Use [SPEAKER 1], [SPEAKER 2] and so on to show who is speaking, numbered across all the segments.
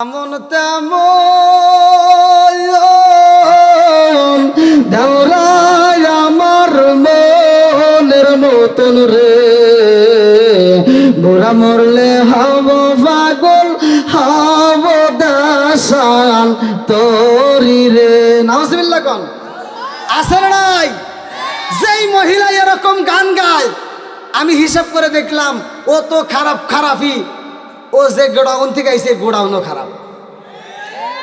[SPEAKER 1] এমন তেমন দেওরাই আমার মনের মতন রে, বুড়া মরলে হব পাগল হব দাসান তোরি রে। নাউজুবিল্লাহ কোন আছে না নাই? যেই মহিলা এরকম গান গায় আমি হিসাব করে দেখলাম ও তো খারাপই, ও যে গোডাউন থেকে আইছে গোডাউনও খারাপ।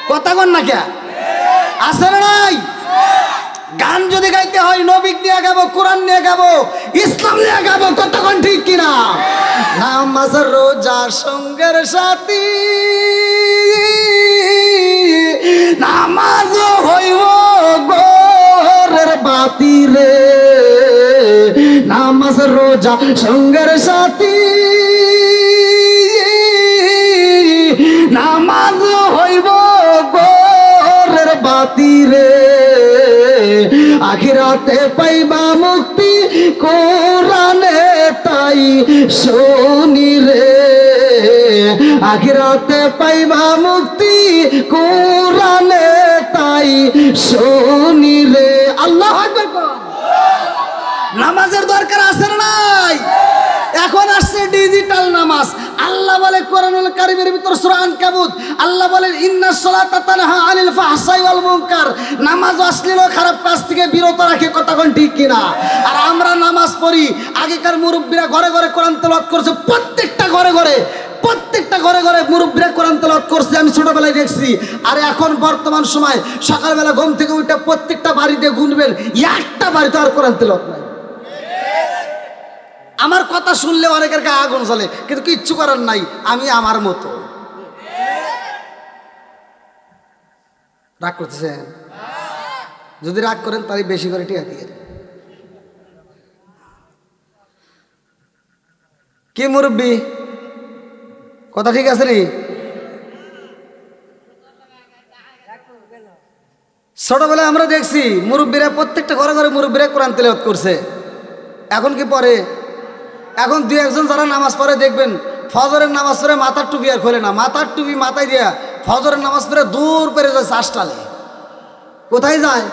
[SPEAKER 1] কথা কন না কে? আছে না নাই? গান যদি গাইতে হয় নবী নিয়ে গাবো, কোরআন নিয়ে গাবো, ইসলাম নিয়ে গাবো। কতক্ষণ ঠিক কিনা? নামাজ রোজা সঙ্গের সাথী, নামাজ হইব গোরের বাতি রে, নামাজ রোজা সঙ্গের সাথী, নামাজ হইব গোরের বাতি রে, আখিরাতে পাইবা মুক্তি কোরআনে তাই শুনি রে, আখিরাতে পাইবা মুক্তি কোরআনে তাই শুনি রে। আল্লাহু আকবার। নামাজের দরকার আছে না নাই? এখন আসছে ডিজিটাল নামাজ। আল্লাহ বলে কোরআনুল কারীমের ভিতর সূরা আনকাবুত, আল্লাহ বলেন ইন্নাস সালাতা তানহা আনিল ফাহশাই ওয়াল মুনকার, নামাজ অশ্লীল ও খারাপ কাজ থেকে বিরত রাখে। কথা কোন ঠিক কিনা? আর আমরা নামাজ পড়ি, আগেকার মুরব্বীরা ঘরে ঘরে কোরআন তেলাওয়াত করছে, প্রত্যেকটা ঘরে ঘরে মুরব্বীরা কোরআন তেলাওয়াত করছে, আমি ছোটবেলায় দেখছি। আর এখন বর্তমান সময় সকালবেলা ঘুম থেকে উঠে প্রত্যেকটা বাড়িতে গুনবেন একটা বাড়িতে আর কোরআন তেলাওয়াত নাই। আমার কথা শুনলে অনেকের গায়ে আগুন জ্বলে, কিন্তু কিচ্ছু করার নাই। আমি আমার মতো। রাগ করতেছেন? যদি রাগ করেন তাহলে বেশি করে টিয়া দিয়ে। কি মুরব্বী, কথা ঠিক আছে নি? ছোটবেলায় আমরা দেখছি মুরব্বীরা প্রত্যেকটা ঘরে ঘরে মুরব্বীরা কোরআন তেলাওয়াত করছে। এখন কি পড়ে? এখন দুই একজন যারা নামাজ পড়ে দেখবেন ফজরের নামাজ পড়ে মাথার টুপি আর খোলে না, মাথার টুপি মাথায় দিয়া ফজরের নামাজ পড়ে দূর পেরে যায় চাষটালে। কোথায় যায়?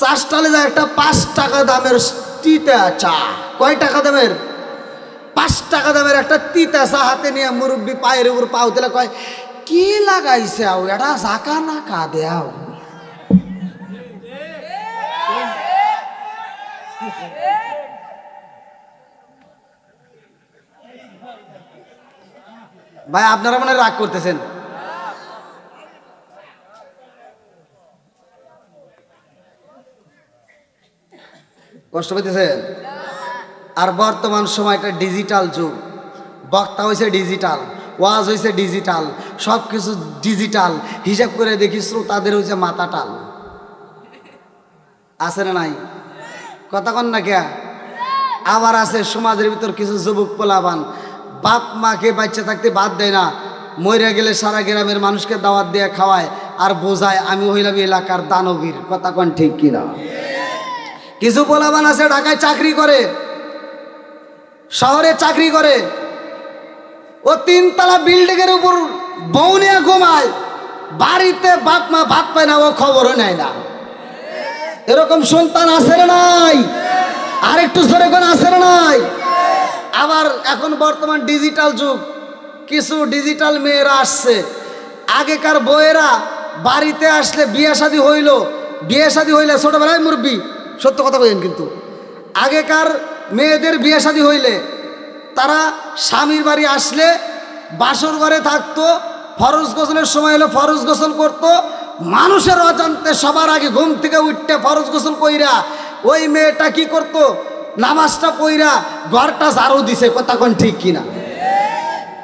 [SPEAKER 1] চাষটালে যায়। একটা 5 টাকা দামের তিতা চা। কয় টাকা দামের? 5 টাকা দামের একটা তিতা চা হাতে নিয়ে মুরব্বী পায়ের উপর পাও দিলে কয়, কি লাগাইছে আও এটা জাকা না কা দেও। ভাই আপনারা মনে রাগ করতেছেন? কষ্ট পেতেছেন? আর বর্তমান সময়টা ডিজিটাল যুগ, বক্তা হয়েছে ডিজিটাল, ওয়াজ হয়েছে ডিজিটাল, সব কিছু ডিজিটাল। হিসাব করে দেখি শ্রোতাদের হয়েছে মাথা টাল। আছে না নাই? কথা কন না কে? আবার আছে সমাজের ভিতর কিছু যুবক পোলাবান বাপ মাকে বাচ্চা থাকতে বাদ দেয় না, মরে গেলে সারা গ্রামের মানুষকে দাওয়াত দিয়ে খাওয়ায় আর বোঝায় আমি হইলাম এলাকার দানবীর। কথা কন ঠিক কিনা? কিছু পোলাবান আছে ঢাকায় চাকরি করে, শহরে চাকরি করে, ও 3 তলা বিল্ডিং এর উপর বউ নিয়ে ঘুমায়, বাড়িতে বাপ মা ভাত পায় না, ও খবরও নেয় না। এরকম সন্তান আছে না নাই? আর একটু জোরে কোন আছে না নাই? আবার এখন বর্তমান ডিজিটাল যুগ, কিছু ডিজিটাল মেয়েরা আসছে। আগেকার বউয়েরা বাড়িতে আসলে বিয়ে শাদী হইলে ছোটবেলায় মুরব্বী সত্য কথা বলেন, কিন্তু আগেকার মেয়েদের বিয়ে শাদী হইলে তারা স্বামীর বাড়ি আসলে বাসর ঘরে থাকতো, ফরজ গোসলের সময় হলে ফরজ গোসল করতো, মানুষের অজান্তে সবার আগে ঘুম থেকে উঠতে ফরজ গোসল কইরা ওই মেয়েটা কি করতো, নামাজটা পইরা ঘরটা ঝাড়ু দিছে। কথা কোন ঠিক কিনা?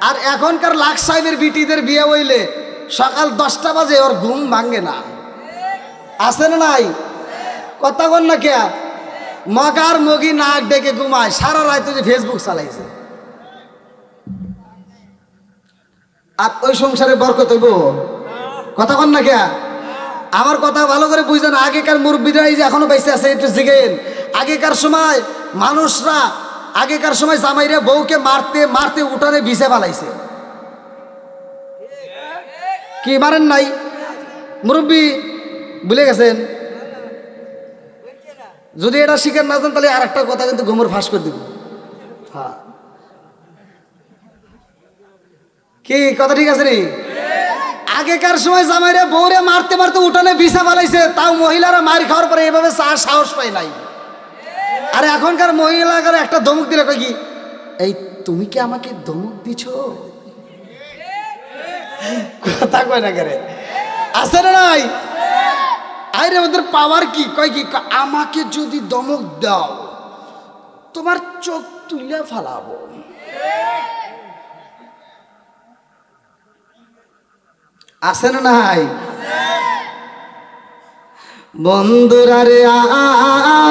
[SPEAKER 1] আর এখনকার লাখ সাহেবের বিটিদের বিয়ে হইলে সকাল 10টা বাজে ওর ঘুম ভাঙে না। আছে না নাই? কথা কোন না কে? মগার মগি নাক ডেকে ঘুমায়, সারা রাত যে ফেসবুক চালাইছে। আর ওই সংসারে বরকত হইব? কথা কোন না কে? আমার কথা ভালো করে বুঝলেন। আগেকার মুরব্বীরা এই যে এখনো বেঁচে আছে একটু জিগেন। আগেকার সময় মানুষরা, আগেকার সময় জামাইরা বউকে মারতে মারতে উঠানে ভিসে পালাইছে। কি মারেন নাই মুরব্বী ভুলে গেছেন? যদি এটা শিখেন না যান তাহলে আর একটা কথা কিন্তু ঘুমর ফাঁস করে দিব। হ্যাঁ, কি কথা ঠিক আছে নি? আগেকার সময় জামাইরে বউরে মারতে মারতে উঠানে ভিসা বানাইছে, তাও মহিলারা মার খাওয়ার পরে এভাবে সাহস পায় নাই। আর এখনকার মহিলাদের একটা ধমক দিলে কই কি, এই তুমি কি আমাকে ধমক দিছ? কথা কয় না কেরে, আছে না নাই? আরে ওদের পাওয়ার কি, কয় কি, আমাকে যদি ধমক দাও তোমার চোখ তুলে ফালাবো। আছে না নাই? বন্ধুরা রে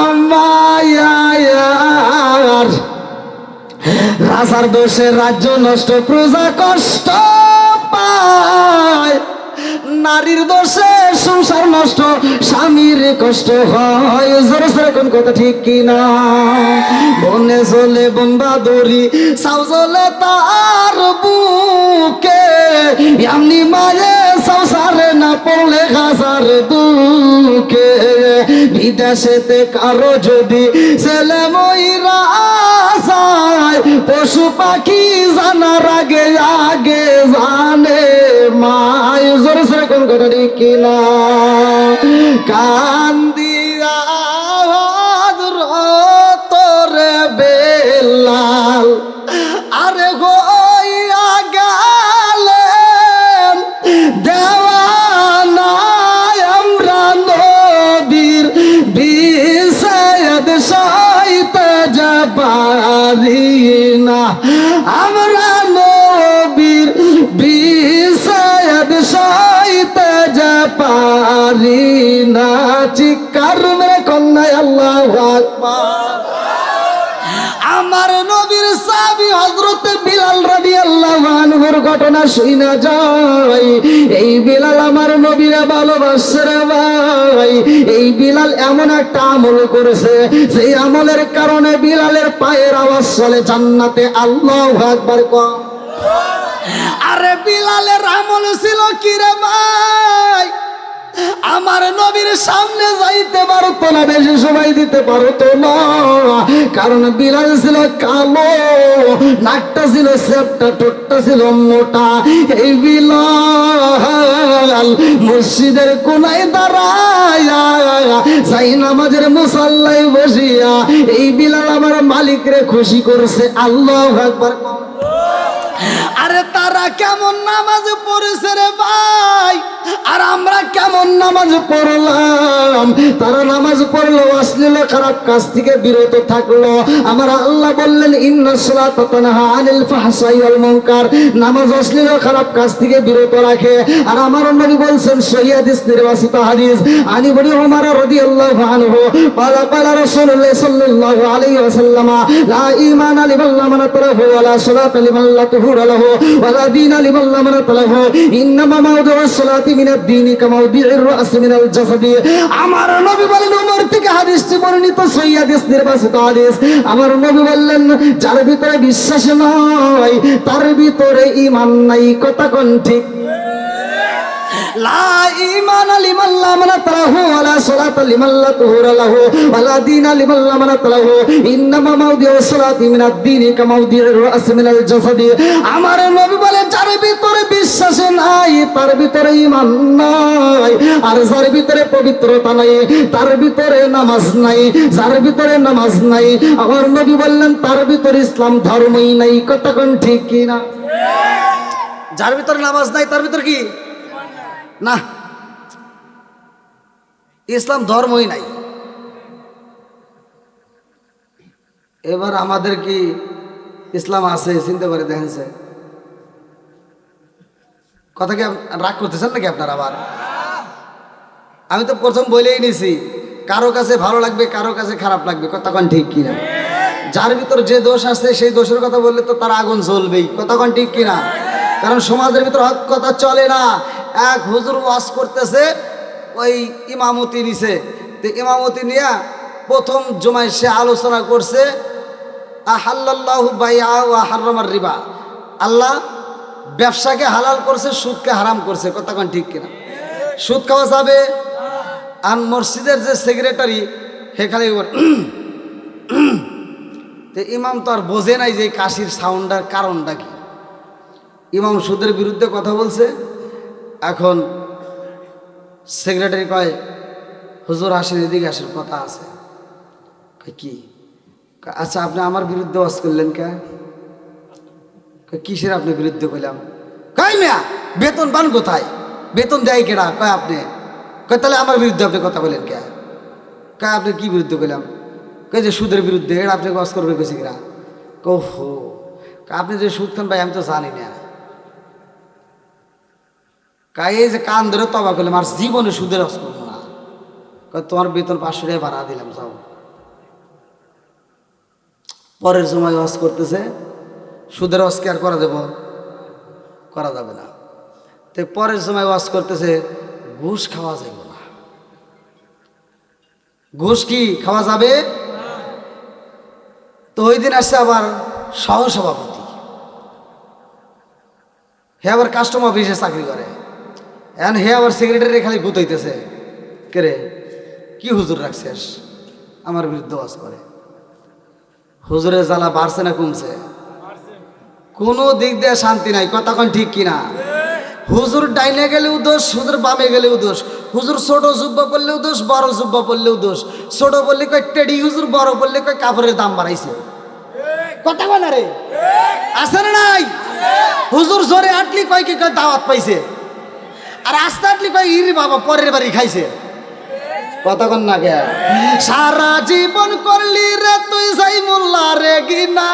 [SPEAKER 1] আমার রাজার দোষে রাজ্য নষ্ট, প্রজা কষ্ট পায়। নারীর দোষে সংসার নষ্ট, স্বামীর কষ্ট হয়। জোরে জোরে কোন কথা ঠিক কিনা? বনে চলে বনবাদরি, সাউ চলে তার বুকে, এমনি মায়ে সংসারে না পড়লে হাজার দুঃখে। বিদেশেতে কারো যদি ছেলে মইরা যায়, পশু পাখি জানার আগে আগে জানে মায়। জোরে জোরে কোন কথা ঠিক কিনা? কান্দিয়া তোরে বেলাল আরে হইয়া গেলেন দেওয়ানা, আমরা নবীর বিষয়দ সইতে পারি না, আমরা নবীর বিষয়দ সইতে পারি না। চিৎকার মেরে কন্যা আল্লাহু আকবার। আমার নবীর সাহাবী হযরত বিলাল রাদিয়াল্লাহু আনহুর ঘটনা শুনা যায়। এই বিলাল আমার নবীরে ভালোবাসে রে ভাই। এই বিলাল এমন একটা আমল করেছে, সেই আমলের কারণে বিলালের পায়ের আওয়াজ চলে জান্নাতে। আল্লাহু আকবার কও। আরে বিলালের আমল ছিল কি রে ভাই? আমার নবীর সামনে যাইতে পারতো না, বেশি সময় দিতে পারতো না, কারণ বিলাল ছিল কালো, নাকটা ছিল চ্যাপ্টা, ঠোঁটটা ছিল মোটা। এই বিলাল মসজিদের কোনায় দাঁড়ায়া, যাই নামাজের মুসাল্লায় বসিয়া এই বিলাল আমার মালিকরে খুশি করছে। আল্লাহু আকবার। আরে তারা কেমন নামাজ পড়েছে রে ভাই, আর আমরা কেমন নামাজ পড়লাম? তারা নামাজ পড়লো, অশ্লীল খারাপ কাজ থেকে বিরত থাকলো। আমার আল্লাহ বললেন ইন্নাস সালাতা তানহা আনিল ফাহশাই ওয়াল মুনকার, নামাজ অশ্লীল খারাপ কাজ থেকে বিরত রাখে। আর আমার নবী বলছেন সহিহ হাদিস, নির্বাচিত হাদিস, আনি বনি ওমর রাদিয়াল্লাহু আনহু ক্বালা ক্বালা রাসূলুল্লাহ সাল্লাল্লাহু আলাইহি ওয়াসাল্লাম লা ঈমানা লিমান লা মানাতাহু ওয়ালা সালাতা লিমান লা তুহুরা লাহু ওয়ালা দীনা লিমান লা মানাতাহু ইন্নামা মাওদু'উস সালাতি মিনাদ দীনি কামাউদি'ir রা'সি মিনাল জাসাদি। আমার নবী বলেন, ওমর থেকে হাদিসটি বর্ণিত, সহিহ হাদিস, নির্বাচিত হাদিস। আমার নবী বললেন, যার ভিতরে বিশ্বাস নাই তার ভিতরে ঈমান নাই। কথা কোন ঠিক? লা ঈমানা লিমান লা মানাতাহু ওয়ালা সালাতা লিমান লা তুহুরা লাহু ওয়ালা দীনা লিমান লা মানাতাহু ইন্নামা মাওদিউস সালাতি মিনাদ দীনি কামাউদি'ir রা'সি মিনাল জাসাদি। আমার নবী বলে, যার ভিতরে বিশ্বাস নাই তার ভিতরে ঈমান নাই, আর যার ভিতরে পবিত্রতা নাই তার ভিতরে নামাজ নাই। যার ভিতরে নামাজ নাই, আমার নবী বললেন, তার ভিতরে ইসলাম ধর্মই নাই। কথা কোন ঠিক কি না? যার ভিতরে নামাজ নাই তার ভিতরে কি না, ইসলাম ধর্মই নাই। এবার আমাদের কি ইসলাম আছে? চিন্তা করে দেখেন। কথা কি রাগ করতেছেন নাকি আপনারা? আবার আমি তো প্রথম বলেই নিছি, কারো কাছে ভালো লাগবে, কারো কাছে খারাপ লাগবে। কথা কোন ঠিক কিনা? যার ভিতর যে দোষ আছে সেই দোষের কথা বললে তো তার আগুন জ্বলবেই। কথা কোন ঠিক কিনা? কারণ সমাজের ভিতর হক কথা চলে না। এক হুজুর ওয়াজ করতেছে, ওই ইমামতি নিছে, তো ইমামতি নিয়ে প্রথম জুমায় সে আলোচনা করছে আহাল্লাল্লাহু বাইআ ওয়া হাররামার রিবা। আল্লাহ ব্যবসাকে হালাল করছে, সুদকে হারাম করছে। কথা কোন ঠিক কিনা? সুদ খাওয়া যাবে। আর মসজিদের যে সেক্রেটারি সেখানে ইমাম তো আর বোঝে নাই যে কাশির সাউন্ডের কারণটা কি। ইমাম সুদের বিরুদ্ধে কথা বলছে। এখন সেক্রেটারি কয়, হুজুর আসেন, এদিকে আসেন, কথা আছে। কি? আচ্ছা, আপনি আমার বিরুদ্ধে ওয়াজ করলেন কে? কিসের আপনি বিরুদ্ধে করলাম? কয় মিয়া বেতন পান কোথায়? বেতন দেয় কেডা? কয় আপনি। কয় তাহলে আমার বিরুদ্ধে আপনি কথা বলেন কে? কয় আপনি কি বিরুদ্ধে করলাম? কয় যে সুদের বিরুদ্ধে। এটা আপনি ওয়াজ করবে কেছি কিনা? ওহো, আপনি যে সুদ খান ভাই আমি তো জানি না। কয় এই যে কান ধরে তবা করলাম, আর জীবনে সুদের ওয়াজ করবো না। কয় তোমার বেতন 500 টাকা ভাড়া দিলাম, যাও। পরের সময় ওয়াজ করতেছে, সুদের ওয়াজ কি আর করা যাব? করা যাবে না। তো পরের সময় ওয়াজ করতেছে, ঘুষ খাওয়া যাবে না। ঘুষ কি খাওয়া যাবে? তো ওই দিন আসছে আবার সহসভাপতি, হে আবার কাস্টমার অফিসে চাকরি করে। এখন হে আবার সেক্রেটারি খালি গুতাইতেছে, কে রে কি হুজুর রাখছিস? আমার বিরুদ্ধে ওয়াজ করে। হুজুরের জ্বালা বাড়ছে না কমছে? কোনো দিক দিয়ে শান্তি নাই। কথা কোন ঠিক কিনা? হুজুর ডাইনে গেলেও দোষ, হুজুর বামে গেলেও দোষ। হুজুর ছোট জুব্বা পড়লেও দোষ, বড় জুব্বা পড়লেও দোষ। ছোট বললে কয় টেডি হুজুর, বড় বললে কয় কাপড়ের দাম বাড়াইছে। কথা বল না রে, আছে না নাই? হুজুর জোরে আটলি কয় কি কয় দাওয়াত পাইছে, আর আস্তে আটলি কয় ইরি বাবা পরের বাড়ি খাইছে। কথা কন না কে? সারা জীবন করলি রে তুই যাই মোল্লা রে গিনা,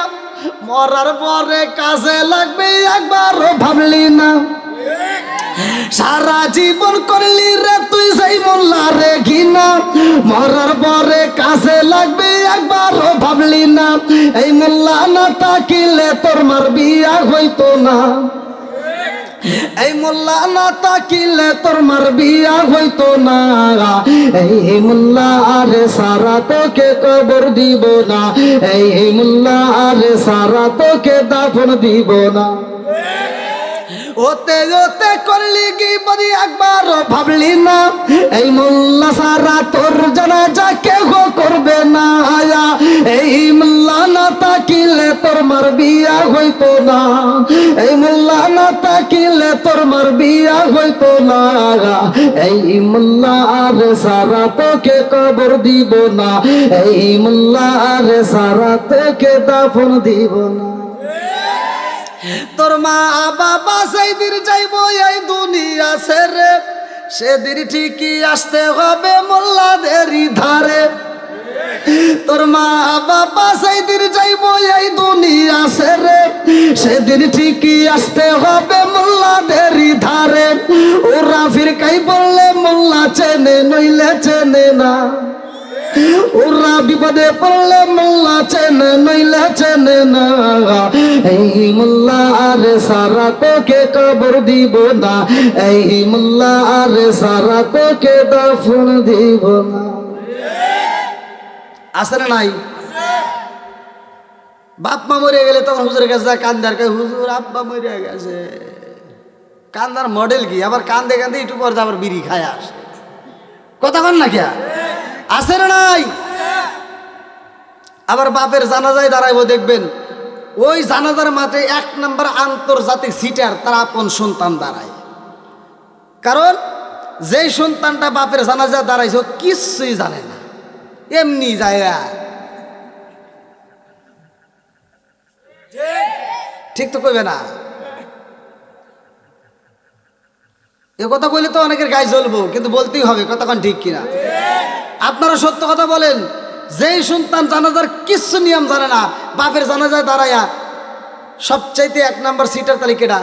[SPEAKER 1] মরার পরে কাজে লাগবে একবারও ভাবলি না। সারা জীবন করলি রে তুই যাই মোল্লা রে ঘিনা, মরার পরে কাজে লাগবে একবারও ভাবলি না। এই মোল্লা না তাকিলে তোর মার বিয়া হইতো না। এই মোল্লা না তাকিলে তোর মার বিয়া হইতো না। এই মোল্লা আরে সারা তোকে কবর দিব না। এই মোল্লা আরে সারা তোকে দাফন দিব না। ওতে ওতে করলি কি বলি একবারও ভাবলি না। এই মোল্লা সারা তোর জানাজা কেউ করবে না। এই মোল্লা না তাকিলে তোর মার বিয়া হইতো না। এই মোল্লা না তাকিলে তোর মার বিয়া হইতো না। এই মোল্লা আরে সারা তোকে কবর দিব না। এই মোল্লা আরে সারা তোকে দাফন দিব না। তোর মা বাবা সেদিন যাইব এই দুনিয়া ছেড়ে, সেদিন ঠিকই আসতে হবে মোল্লাদেরই ধারে। তোর মা বাবা সেদিন যাইব এই দুনিয়া ছেড়ে, সেদিন ঠিকই আসতে হবে মোল্লাদেরই ধারে। ওরা ফিরকাই বললে মোল্লা চেনে, নইলে চেনে না। ওরা বিপদে পড়লে মোল্লা চেনে, নইলে চেনে না। এই মোল্লা আরে সারা তোকে কবর দিব না। এই মোল্লা আরে সারা তোকে দাফন দিব না। আছে না নাই? বাপ মা মরে গেলে তখন হুজুরের কাছে যায় কান্দার, কয় হুজুর আব্বা মরে গেছে। কান্দার মডেল কি? আবার কান্দে কান্দে একটু পর আবার বিড়ি খায় আসে। কথা কন না কে? আছে না নাই? আবার বাপের জানাজায় দাঁড়াইবো, দেখবেন ওই জানাজার মাঠে 1 নম্বর আন্তর্জাতিক সিটার তার আপন সন্তান দাঁড়ায়। কারণ যেই সন্তানটা বাপের জানাজায় দাঁড়াইছে ও কিছুই জানে না, এমনি যায়। ঠিক তো কইবে না? এ কথা কইলে তো অনেকের গায়ে জ্বলবো, কিন্তু বলতেই হবে। কথা কোন ঠিক কিনা? আপনারা সত্য কথা বলেন, যেই সন্তান জানাজার কিচ্ছু নিয়ম জানে না, বাপের জানাজায় দাঁড়ায়া সবচাইতে 1 নম্বর সিটার তালিকাটা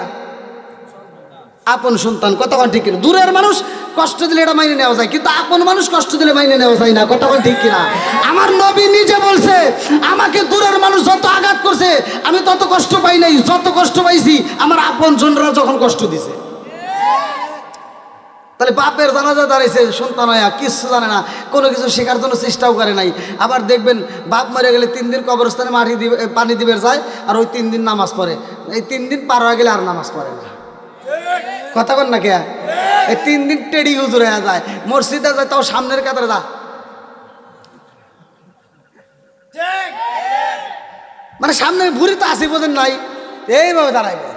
[SPEAKER 1] আপন সন্তান। কথা কোন ঠিক কিনা? দূরের মানুষ কষ্ট দিলে এটা মাইনে নেওয়া যায়, কিন্তু আপন মানুষ কষ্ট দিলে মাইনে নেওয়া যায় না। কথা কোন ঠিক কিনা? আমার নবী নিজে বলছে, আমাকে দূরের মানুষ যত আঘাত করছে আমি তত কষ্ট পাই নাই, যত কষ্ট পাইছি আমার আপন জনরা যখন কষ্ট দিছে। কথা কোন ঠিক কিনা? দূরের মানুষ কষ্ট দিলে মাইনে নেওয়া যায়, কিন্তু আপন মানুষ কষ্ট দিলে মাইনে নেওয়া যায় না। কথা কোন ঠিক কিনা? আমার নবী নিজে বলছে, আমাকে দূরের মানুষ যত আঘাত করছে আমি তত কষ্ট পাই নাই, যত কষ্ট পাইছি আমার আপন জনরা যখন কষ্ট দিছে। তাহলে বাপের জানাজা দাঁড়িয়েছে সন্তান হয়া কিচ্ছু জানে না, কোনো কিছু শেখার জন্য চেষ্টাও করে নাই। আবার দেখবেন বাপ মরে গেলে 3 দিন কবরস্থানে মাটি দিবে, পানি দিবে যায়, আর ওই 3 দিন নামাজ পড়ে। এই 3 দিন পার হয়ে গেলে আর নামাজ পড়ে না। কথা বল না কে? এই 3 দিন টেডি হুজুর হয়ে যায়, মসজিদে যায় তাও সামনের কাতারে যা, মানে সামনে ভুড়ি তো আসি বোঝেন নাই, এইভাবে দাঁড়াইবে।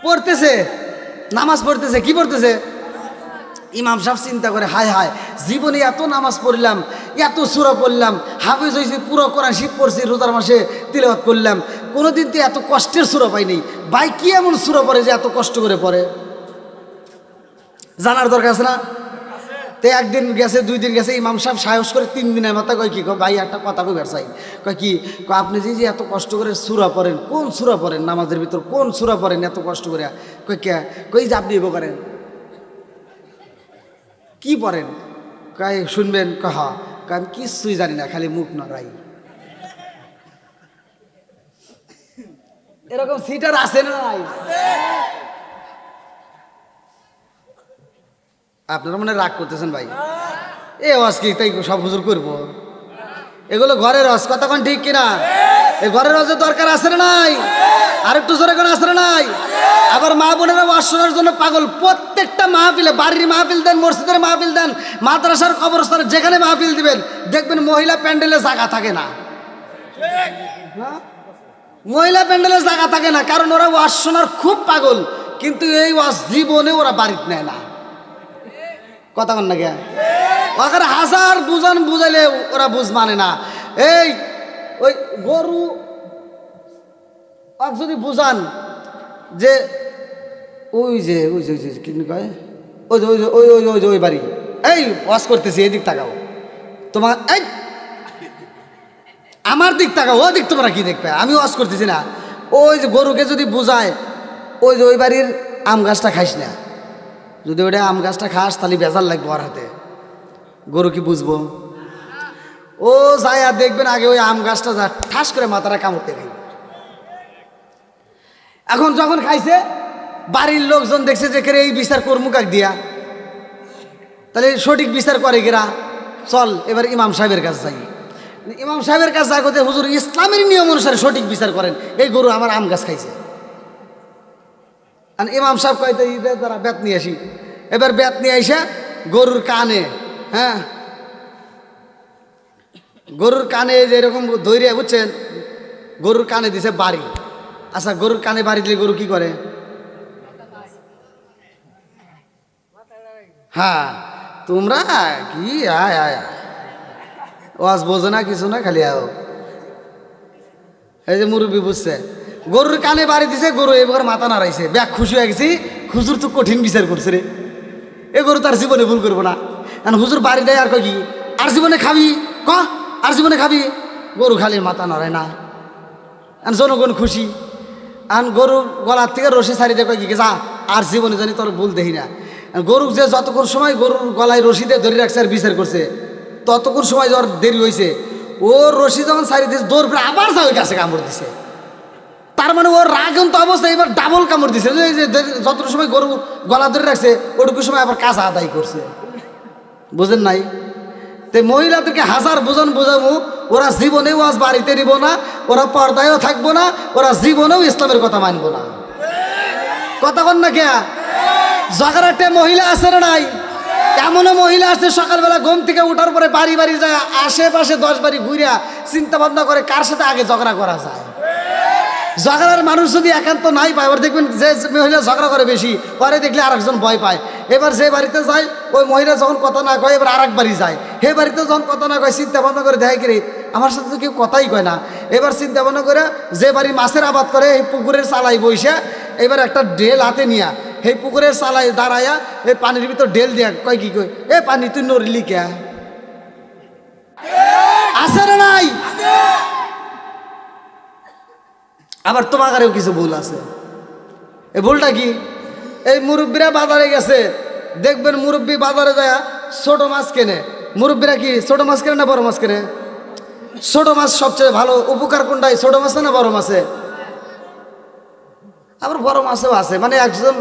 [SPEAKER 1] পড়তেছে, নামাজ পড়তেছে, কি পড়তেছে? ইমাম সাহেব চিন্তা করে, হায় হায়, জীবনে এত নামাজ পড়লাম, এত সূরা পড়লাম, হাফেজ হয়েছি, পুরো কোরআন শিব পড়ছি, রোজার মাসে তিলাওয়াত করলাম, কোনোদিন তো এত কষ্টের সূরা পাইনি। ভাই কি এমন সূরা পড়ে যে এত কষ্ট করে পড়ে? জানার দরকার আছে না? তো একদিন গেছে, 2 দিন গেছে, ইমাম সাহেব সাহস করে 3 দিনের মাথায় কয় কি, ভাই একটা কথা কইবার চাই। কয় কি? আপনি যে এত কষ্ট করে সূরা পড়েন, কোন সূরা পড়েন নামাজের ভিতর, কোন সূরা পড়েন এত কষ্ট করে? কয় কে? কই যে আপনি এগো করেন। কি পড়েন? কয় শুনবেন। কহা আমি কিছুই জানি না, খালি মুখ নড়াই। এরকম সিটার আছে না নাই? আপনারা মনে রাগ করতেছেন ভাই, এ ওয়াজ কি তাই সব হুজুর করবো? এগুলো ঘরের ওয়াজ, কতক্ষণ ঠিক কিনা? এই ঘরের ওয়াজের দরকার আছে না নাই? আর একটু জোরে কোন আছে না নাই? আবার মা বোনেরা ওয়াজ শোনার জন্য পাগল। প্রত্যেকটা মাহফিলে, বাড়ির মাহফিল দেন, মসজিদের মাহফিল দেন, মাদ্রাসার কবরস্থানে, যেখানে মাহফিল দিবেন দেখবেন মহিলা প্যান্ডেলে জায়গা থাকে না। মহিলা প্যান্ডেলে জায়গা থাকে না, কারণ ওরা ওয়াজ শোনার খুব পাগল, কিন্তু এই ওয়াজ জীবনে ওরা বাড়িতে নেয় না। কথা বল না কে? ওখানে হাজার বুঝান বুঝাইলে ওরা বুঝ মানে না। এই ওই গরু যদি বুঝান যে ওই যে ওই যে কি কয়, ওই যে ওই যে ওই ওই ওই যে ওই বাড়ি, এই ওয়াজ করতেছি, এদিক তাকাও, তোমার এই আমার দিক তাকাও, ও দিক তোমরা কি দেখবে, আমি ওয়াজ করতেছি না। ওই যে গরুকে যদি বুঝায় ওই যে ওই বাড়ির আম গাছটা খাইস না, যদি ওটা আম গাছটা খাস তাহলে বেজার লাগবে ওর হাতে, গরু কি বুঝবো? ও যায় আর দেখবেন আগে ওই আম গাছটা যা ঠাস করে মাথাটা কামড়তে খাই। এখন যখন খাইছে বাড়ির লোকজন দেখছে যে কেরে এই বিচার করমু কাক দিয়া, তাহলে সঠিক বিচার করে কেরা? চল এবার ইমাম সাহেবের কাছে যাই। ইমাম সাহেবের কাছে যা করতে, হুজুর ইসলামের নিয়ম অনুসারে সঠিক বিচার করেন, এই গরু আমার আম গাছ খাইছে। আর ইমাম সাহেব কইতে তারা বেত নিয়ে আসি। এবার বেত নিয়ে আইসা গরুর কানে, হ্যাঁ গরুর কানে যে এরকম ধৈর্য, বুঝছেন, গরুর কানে দিছে বাড়ি। আচ্ছা গরুর কানে বাড়ি দিলে গরু কি করে? হ্যাঁ তোমরা কি আয় আয় ওয়াজ বোঝো না, কিছু না, খালি আও। এই যে মুরব্বী বুঝছে, গরুর কানে বাড়ি দিছে, গরু এবার মাথা নাড়াইছে, ব্যাগ খুশি হয়ে গেছি, হুজুর তো কঠিন বিচার করছে রে, এ গরু তার জীবনে ভুল করবো না। এখন হুজুর বাড়ি দেয় আর কয় কি, আর জীবনে খাবি ক, আর জীবনে খাবি, গরু খালি মাথা নাড়ায় না। এখন জনগণ খুশি, এখন গরু গলার থেকে রশি ছাড়ি দিয়ে কয় কি যা, আর জীবনে জানি তোর ভুল দেখি না। গরু যে যতক্ষণ সময় গরুর গলায় রশি দিয়ে ধরে রাখছে আর বিচার করছে, ততক্ষণ সময় জ্বর দেরি হয়েছে, ওর রশি যখন ছাড়ি দিয়েছে দৌড় করে আবার যা ওই গাছে কামড় দিছে। তার মানে ওর রাগন্ত অবস্থা এবার ডাবল কামড় দিছে, যতটুকু সময় গরু গলা ধরে রাখছে ওটুকু সময় আবার কাজ আদায় করছে। বুঝেন নাই? তো মহিলাদেরকে হাজার বোঝান বোঝাবো, ওরা জীবনেও আজ বাড়িতে নিব না, ওরা পর্দায়ও থাকবো না, ওরা জীবনেও ইসলামের কথা মানবো না। কথা বল না কে? জগারাটে মহিলা আছে না নাই? এমনও মহিলা আছে সকালবেলা ঘুম থেকে উঠার পরে বাড়ি বাড়ি যায়, আশেপাশে 10 বাড়ি ঘুরিয়া চিন্তা ভাবনা করে কার সাথে আগে ঝগড়া করা যায়। ঝগড়ার মানুষ যদি একান্ত নাই পায়, এবার দেখবেন যে মহিলা ঝগড়া করে বেশি, পরে দেখলে আরেকজন ভয় পায়। এবার যে বাড়িতে যায় ওই মহিলা যখন কথা না কয়, এবার আরেক বাড়ি যায়, হে বাড়িতে যখন কথা না কয় চিন্তা ভাবনা করে দেখে কিরে আমার সাথে তো কেউ কথাই কয় না। এবার চিন্তা ভাবনা করে যে বাড়ি মাছের আবাদ করে এই পুকুরের চালাই বইসে, এবার একটা ডেল হাতে নিয়া এই পুকুরের চালাই দাঁড়াইয়া এই পানির ভিতর ডেল দিয়া কয় কি কয়, এ পানি তুই নড়লি কে? আছে না নাই? আবার তোমাকারেও কিছু ভুল আছে। এই ভুলটা কি? এই মুরব্বীরা বাজারে গেছে, দেখবেন মুরব্বী বাজারে যায় ছোট মাছ কেনে। মুরব্বীরা কি ছোট মাছ কেনে না বড় মাছ কেনে? ছোট মাছ সবচেয়ে ভালো। উপকার কোনটাই, ছোট মাছে না বড় মাছে? আবার বড় মাছও আছে। মানে একজন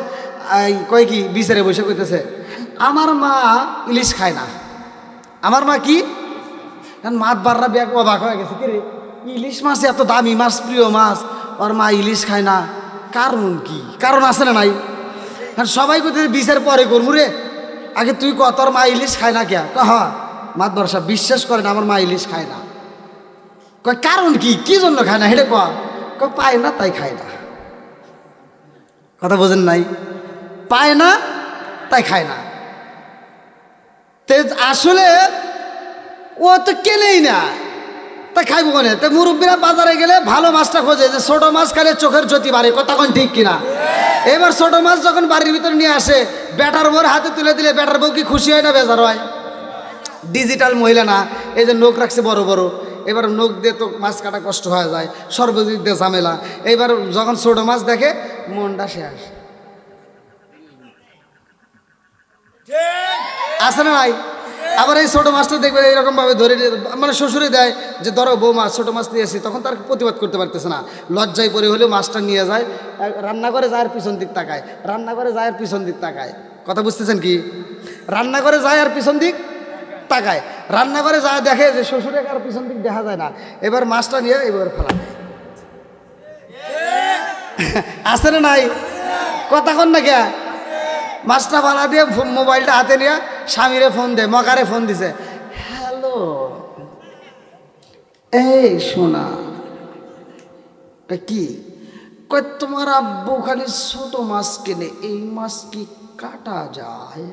[SPEAKER 1] কয় কি বিচারে বসে কইতেছে, আমার মা ইলিশ খায় না। আমার মা কি মাছ বাররা ব্যাগ অবাক হয়ে গেছে, কি রে ইলিশ মাছ এত দামি মাছ, প্রিয় মাছ, ওর মা ইলিশ খায় না, কারণ কি? কারণ আছে না নাই? সবাই কইতেছে বিচার পরে করবো রে, আগে তুই ক তোর মা ইলিশ খায় না কে? হ্যাঁ মাত বর্ষা বিশ্বাস করে না আমার মা ইলিশ খায় না। কয় কারণ কি, কি জন্য খায় না হেঁটে ক পায় না তাই খায় না। কথা বোঝেন নাই? পায় না তাই খায় না। তে আসলে ও তো কেনেই না, তাই খাইব কোনে? তো মুরব্বীরা বাজারে গেলে ভালো মাছটা খোঁজে, যে ছোট মাছ খাইলে চোখের জ্যোতি বাড়ে। কথা কোন ঠিক কিনা? এবার ছোট মাছ যখন বাড়ির ভিতরে নিয়ে আসে, বেটার বউর হাতে তুলে দিলে বেটার বউ কি খুশি হয় না বেজার হয়? ডিজিটাল মহিলা না, এই যে নখ রাখছে বড় বড়, এবার নখ দিয়ে তো মাছ কাটা কষ্ট হয়ে যায়, সর্বদিক দিয়ে ঝামেলা। এইবার যখন ছোট মাছ দেখে মনটা শেষ। আছে না নাই? আবার এই ছোট মাছটা দেখবে এইরকম ভাবে ধরে, মানে শ্বশুরে দেয় যে ধরো বউ মাছ ছোট মাছ নিয়ে এসেছি, তখন তার প্রতিবাদ করতে পারতেছে না, লজ্জায় পরে হলেও মাছটা নিয়ে যায়, রান্না করে যায় আর পিছন দিক তাকায়, রান্না করে যায় আর পিছন দিক তাকায়। কথা বুঝতেছেন কি? রান্না করে যায় আর পিছন দিক তাকায়, রান্না করে যায় দেখে যে শ্বশুরে আর পিছন দিক দেখা যায় না, এবার মাছটা নিয়ে এবার ফেলা দেয়। আছে না নাই? কথা কন না কে? মাছটা ফালা দিয়ে মোবাইলটা হাতে নিয়ে স্বামীরে ফোন দেয়, মকারে ফোন দিছে, হ্যালো এই শোনা, কি কয় তোমার আব্বু খালি ছোট মাছ কেনে, এই মাছ কি কাটা যায়?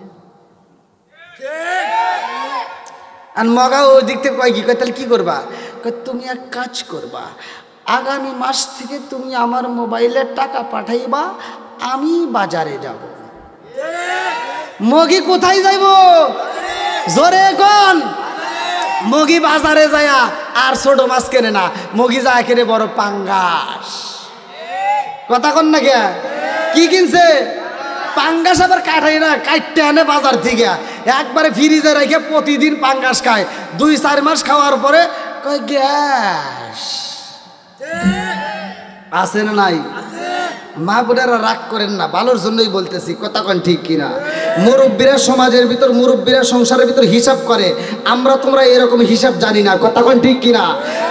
[SPEAKER 1] আর মগা ওই দিক থেকে কয় কি, কয় তাহলে কি করবা? কয় তুমি এক কাজ করবা, আগামী মাস থেকে তুমি আমার মোবাইলে টাকা পাঠাইবা, আমি বাজারে যাব। মগি কোথায় যাইব? জোরে কোন? মগি বাজারে যায়া আর ছোট মাছ কেনে না, মগি যায় কেনে বড় পাঙ্গাস। কথা কন না কে? কি কিনছে? পাঙ্গাস। আবার কাটাই না, কাটতে আনে বাজার থেকে, একবারে ফ্রিজে রেখে প্রতিদিন পাঙ্গাস খায়। 2-4 মাস খাওয়ার পরে কয় গ্যাস। আছে না নাই? মা বোনেরা রাগ করেন না, ভালোর জন্যই বলতেছি। কথা কন ঠিক কিনা? মুরব্বীরা সমাজের ভিতর, মুরব্বীরা সংসারের ভিতর হিসাব করে, আমরা তোমরা এরকম হিসাব জানি না। কথা কন ঠিক কিনা?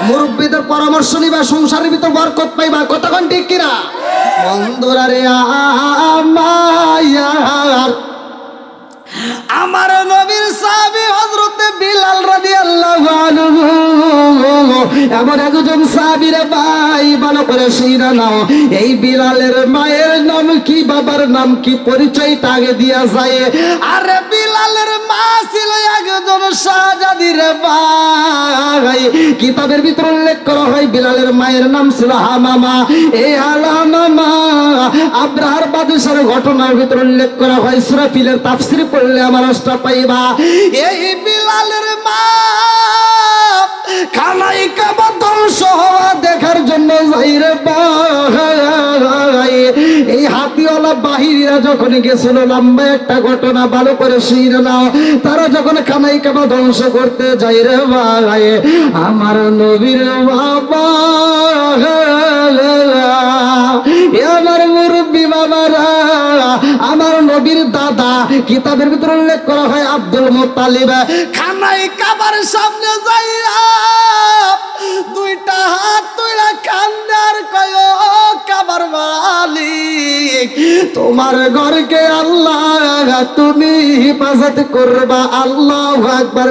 [SPEAKER 1] মুরব্বীদের পরামর্শ নিবা, সংসারের ভিতর বরকত পাইবা। কথা কন ঠিক কিনা? বন্ধুরা রে আমার নবীর সাহাবী হযরতে বিলাল রাদিয়াল্লাহু আনহু, এমন একজন সাহাবী রে ভাই, ভালো করে শুনে নাও। এই বিলালের মায়ের নাম কি, বাবার নাম কি, পরিচয়টা আগে দিয়া যায়। আরে বিলালের মা ছিল একজন শাহজাদি রে ভাই। কিতাবের ভিতর উল্লেখ করা হয় বিলালের মায়ের নাম ছিল হামামা। এই হামামা আব্রাহার বাদশার ঘটনার ভিতর উল্লেখ করা হয়, সূরা ফিলের তাফসীর পড়লে আমার রাস্তা পাইবা। এই বিলালের মা খানাই কাবা ধ্বংস হওয়া দেখার জন্য যাই রে ভাই। এই হাতিওয়ালা বাহিনীরা যখন গেছিল, লম্বা একটা ঘটনা, ভালো করে শুনে নাও। তারা যখন খানাই কাবা ধ্বংস করতে যাই রে ভাই, আমার নবীর বাবা, আমার মুরব্বী বাবারা, আমার নবীর দাদা, কিতাবের ভিতরে উল্লেখ করা হয় আব্দুল মুত্তালিব, খানাই কাবার সামনে যাইয়া 2টা হাত তুইলা কান্দার কয়, ও কাবার মালিক, তোমার ঘরকে আল্লাহ তুমি হিফাজত করবা। আল্লাহু আকবার।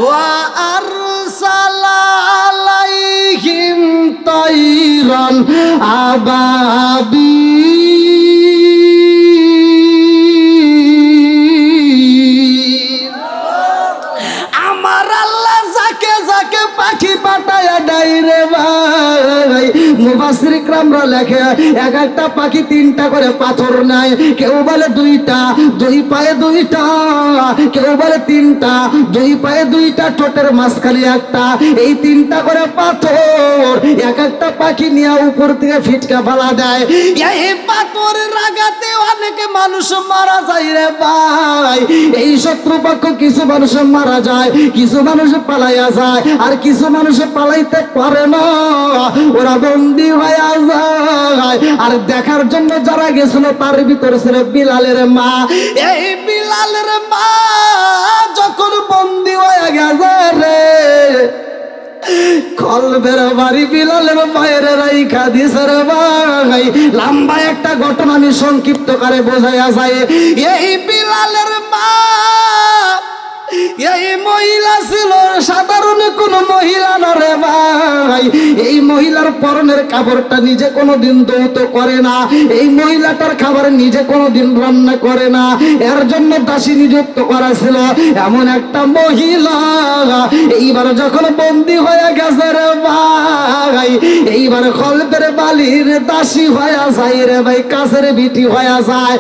[SPEAKER 1] ওয়া আরসালা আলাইহিম তাইরান আবাবিল। আমার আল্লাহ যাকে যাকে পাখি পাঠায়া দেয় রে ভাই, মুফাসসির ইকরামরা লেখে এক একটা পাখি 3টা করে পাথর নেয়। কেউ বলে 2টা, 2 পায়ে 2টা, কেউ বলে 3টা, 2 পায়ে 2টা, ঠোঁটের মাঝখানে একটা, এই 3টা করে পাথর এক একটা পাখি নিয়ে উপর থেকে ফিটকা ফেলা দেয়। এই পাথরের আঘাতে অনেকে মানুষ মারা যায় রে ভাই। এই শত্রুপক্ষ কিছু মানুষ মারা যায়, কিছু মানুষ পালাইয়া যায়, আর কিছু মানুষ পালাইতে পারে না, ওরা বন্দি বন্দী হয়ে যায়। আর দেখার জন্য যারা গেছিল তার ভিতরে ছিল বিলালের মা। এই বিলালের মা যখন বন্দী হয়ে গেছে রে, কলবের বাড়ি বিলালের মায়ের রাইখা দিছে রে ভাই। লম্বা একটা ঘটনা আমি সংক্ষিপ্ত করে বোঝাইয়া যায়। এই বিলালের মা, এই মহিলা ছিল সাধারণ কোন মহিলা না রে ভাই। এই মহিলার পরনের কাপড়টা নিজে কোনোদিন ধৌত করে না, এই মহিলাটার খাবার নিজে কোনোদিন রান্না করে না, এর জন্য দাসী নিযুক্ত করা ছিল এমন একটা মহিলা। এইবার যখন বন্দী হয়ে গেছে রে ভাই, এইবার কলবের বালির দাসী হয়ে যায় রে ভাই, কাজের বিটি হয়ে যায়।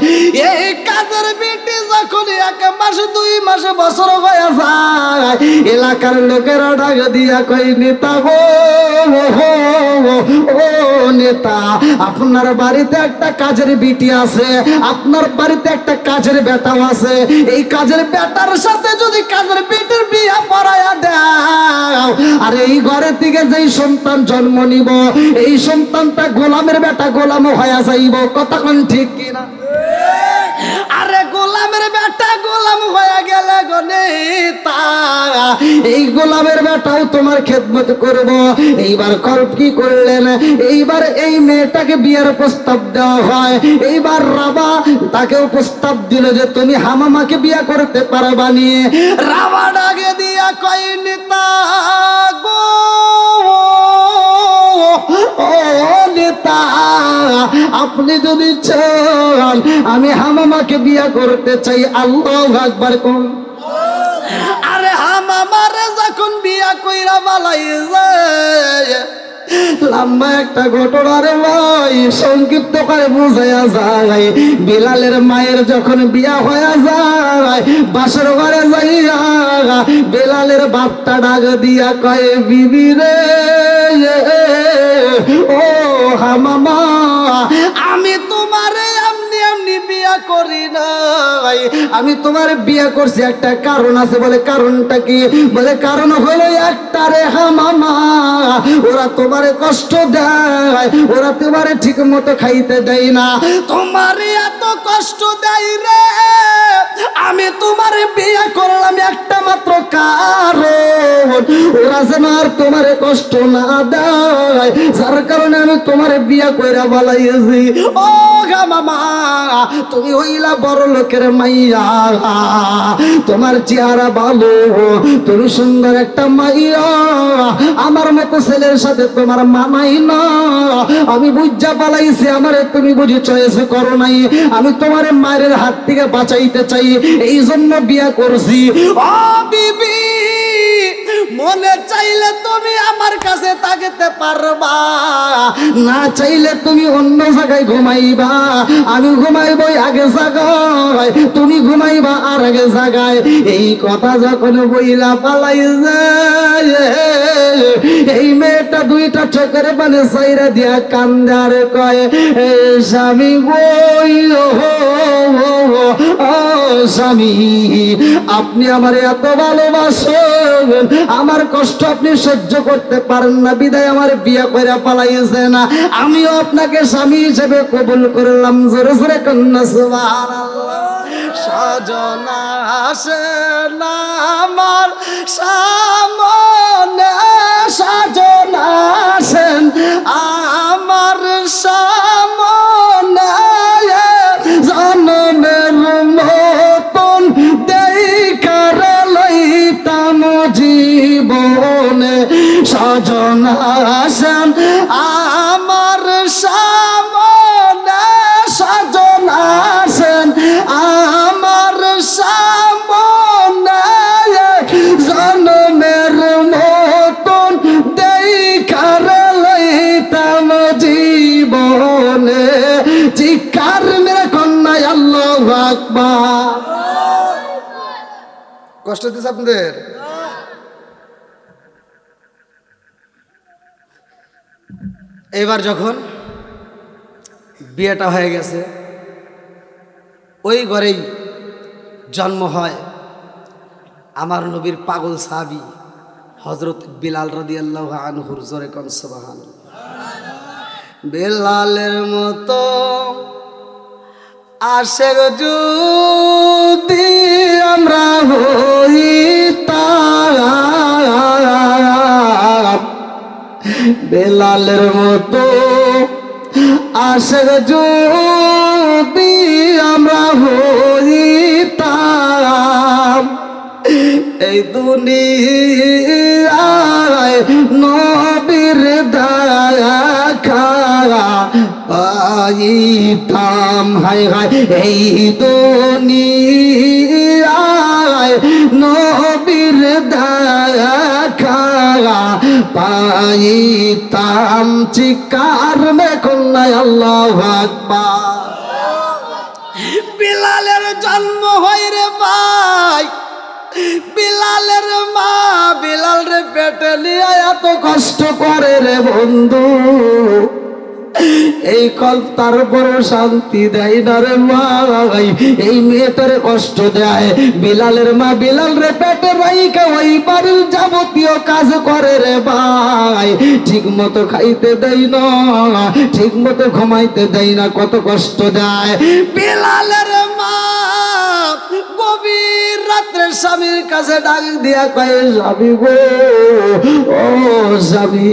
[SPEAKER 1] এই কাজের বিটি যখন 1 মাস 2 মাস বছর হয়ে যায়, এলাকার লোকেরা ডাক দিয়া কই, নেতা গো, ও নেতা, আপনার বাড়িতে একটা কাজের বিটি আছে, আপনার বাড়িতে একটা কাজের বেটাও আছে, এই কাজের বেটার সাথে যদি কাজের বিটির বিয়ে পড়ায়া দাও, আর এই ঘরে থেকে যেই সন্তান জন্ম নিব, এই সন্তানটা গোলামের বেটা গোলামও হয়ে যাইব। কথা কোন ঠিক কিনা? আরে গোলামের বেটা গোলাম হয়ে গেলে গনে তা, এই গোলামের বেটাও তোমার খেদমত করব। এইবার কল্প কি করলেন, এইবার এই মেয়েটাকে বিয়ের প্রস্তাব দেওয়া হয়। এইবার রাবা তাকেও প্রস্তাব দিল যে তুমি হামামাকে বিয়ে করতে পারবা নিয়ে। রাবা ডাকে দিয়া কই, নেতা গো, ও নেতা, আপনি যদি চান আমি হামামাকে বিয়ে করতে চাই। আল্লাহু আকবার কোন। আরে হামামারে যখন বিয়া কইরা বালাই যায়, লম্বা একটা ঘটনা রে ভাই, সংক্ষিপ্ত করে বুঝাইয়া যায়। বিলালের মায়ের যখন বিয়া হয়ে যায়, বাসর ঘরে যাইয়া বিলালের বাপটা ডাক দিয়া কয়, বিবি রে, ও হামামা, আমি তোমারে এমনি এমনি বিয়া করি নাই, আমি তোমার বিয়া করছি একটা কারণ আছে। বলে কারণটা কি? বলে কারণ হলো একটা রে হামামা, ওরা তোমারে কষ্ট দেয়, ওরা তোমারে ঠিক মতো খাইতে দেয় না, তোমারে এত কষ্ট দেয় রে, আমি তোমারে বিয়া করলাম একটা মাত্র কারণ, ওরা যেন আর তোমারে কষ্ট না দেয়, যার কারণে আমি তোমারে বিয়া কইরা বলাইছি। ও মামা, তুমি হইলা বড় লোকের মাইয়া, তোমার চেহারা ভালো, তুমি সুন্দর একটা মাইয়া, আমার মতো ছেলের সাথে তোমার মানাই না, আমি বুঝা পালাইছি, আমারে তুমি বুঝি চয়েস করো নাই, আমি তোমার মায়ের হাত থেকে বাঁচাইতে চাই, এই জন্য বিয়া করছি। ও বিবি, মনে চাইলে তুমি আমার কাছে থাকতে পারবা, না চাইলে তুমি অন্য জায়গায় ঘুমাইবা, আমি ঘুমাইবই আগে জায়গায়, তুমি ঘুমাইবা আর আগে জায়গায়। এই কথা যখন বইলা পালাই যায়, এই মেয়েটা 2টা চোখের পানে চাইরা দিয়া কান্দার কয়, স্বামী গই, ও স্বামী, আপনি আমার এত ভালোবাসেন, আমার কষ্ট আপনি সহ্য করতে পারেন না বিদায় আমার বিয়া কইরা পালাইছে না, আমিও আপনাকে স্বামী হিসেবে কবুল করলাম। জোরে জোরে কন্যা সুবহানাল্লাহ। সজনা আসে না আমার সামনে, সজনা আসেন আমার সামনে, জনমের মতন দেখার লইতাম জীবনে, সজনা আসেন আমার সামনে, সজনা আসেন আমার সামনে, জনমের মতন দেখার লইতাম জীবনে। চিৎকার মেরে কন্যায় আল্লাহু আকবার। কষ্ট দিচ্ছে আপনাদের? এবার যখন বিয়েটা হয়ে গেছে, ওই ঘরেই জন্ম হয় আমার নবীর পাগল সাহাবী হযরত বিলাল রাদিয়াল্লাহু আনহুর। জোরে কোন সুবহানাল্লাহ। বেলালের মতো আশেক যদি আমরা হইতাম, বেলালের মতো আশেক যদি আমরা হইতাম, এই দুনিয়ায় নবীর দেখা পাইতাম। হায় হায় এই দুনিয়ায় নবীর দেখা পাইতাম। চিৎকার মেখন নাই আল্লাহু আকবার। বিলালের জন্ম হয় রে ভাই, বিলালের মা বিলাল রে পেটে নিয়ে এত কষ্ট করে রে বন্ধু, এই কল তারপর শান্তি দেয় না রে ভাই। এই মেয়েটার কষ্ট দেয়। বিলালের মা বিলাল রে পেটে রাইখা ওই বাড়ির যাবতীয় কাজ করে রে ভাই। ঠিক মতো খাইতে দেয় না, ঠিক মতো ঘুমাইতে দেয় না, কত কষ্ট দেয়। বিলালের মা গভীর রাত্রে স্বামীর কাছে ডাক দিয়া কয়, স্বামী গো, ও স্বামী,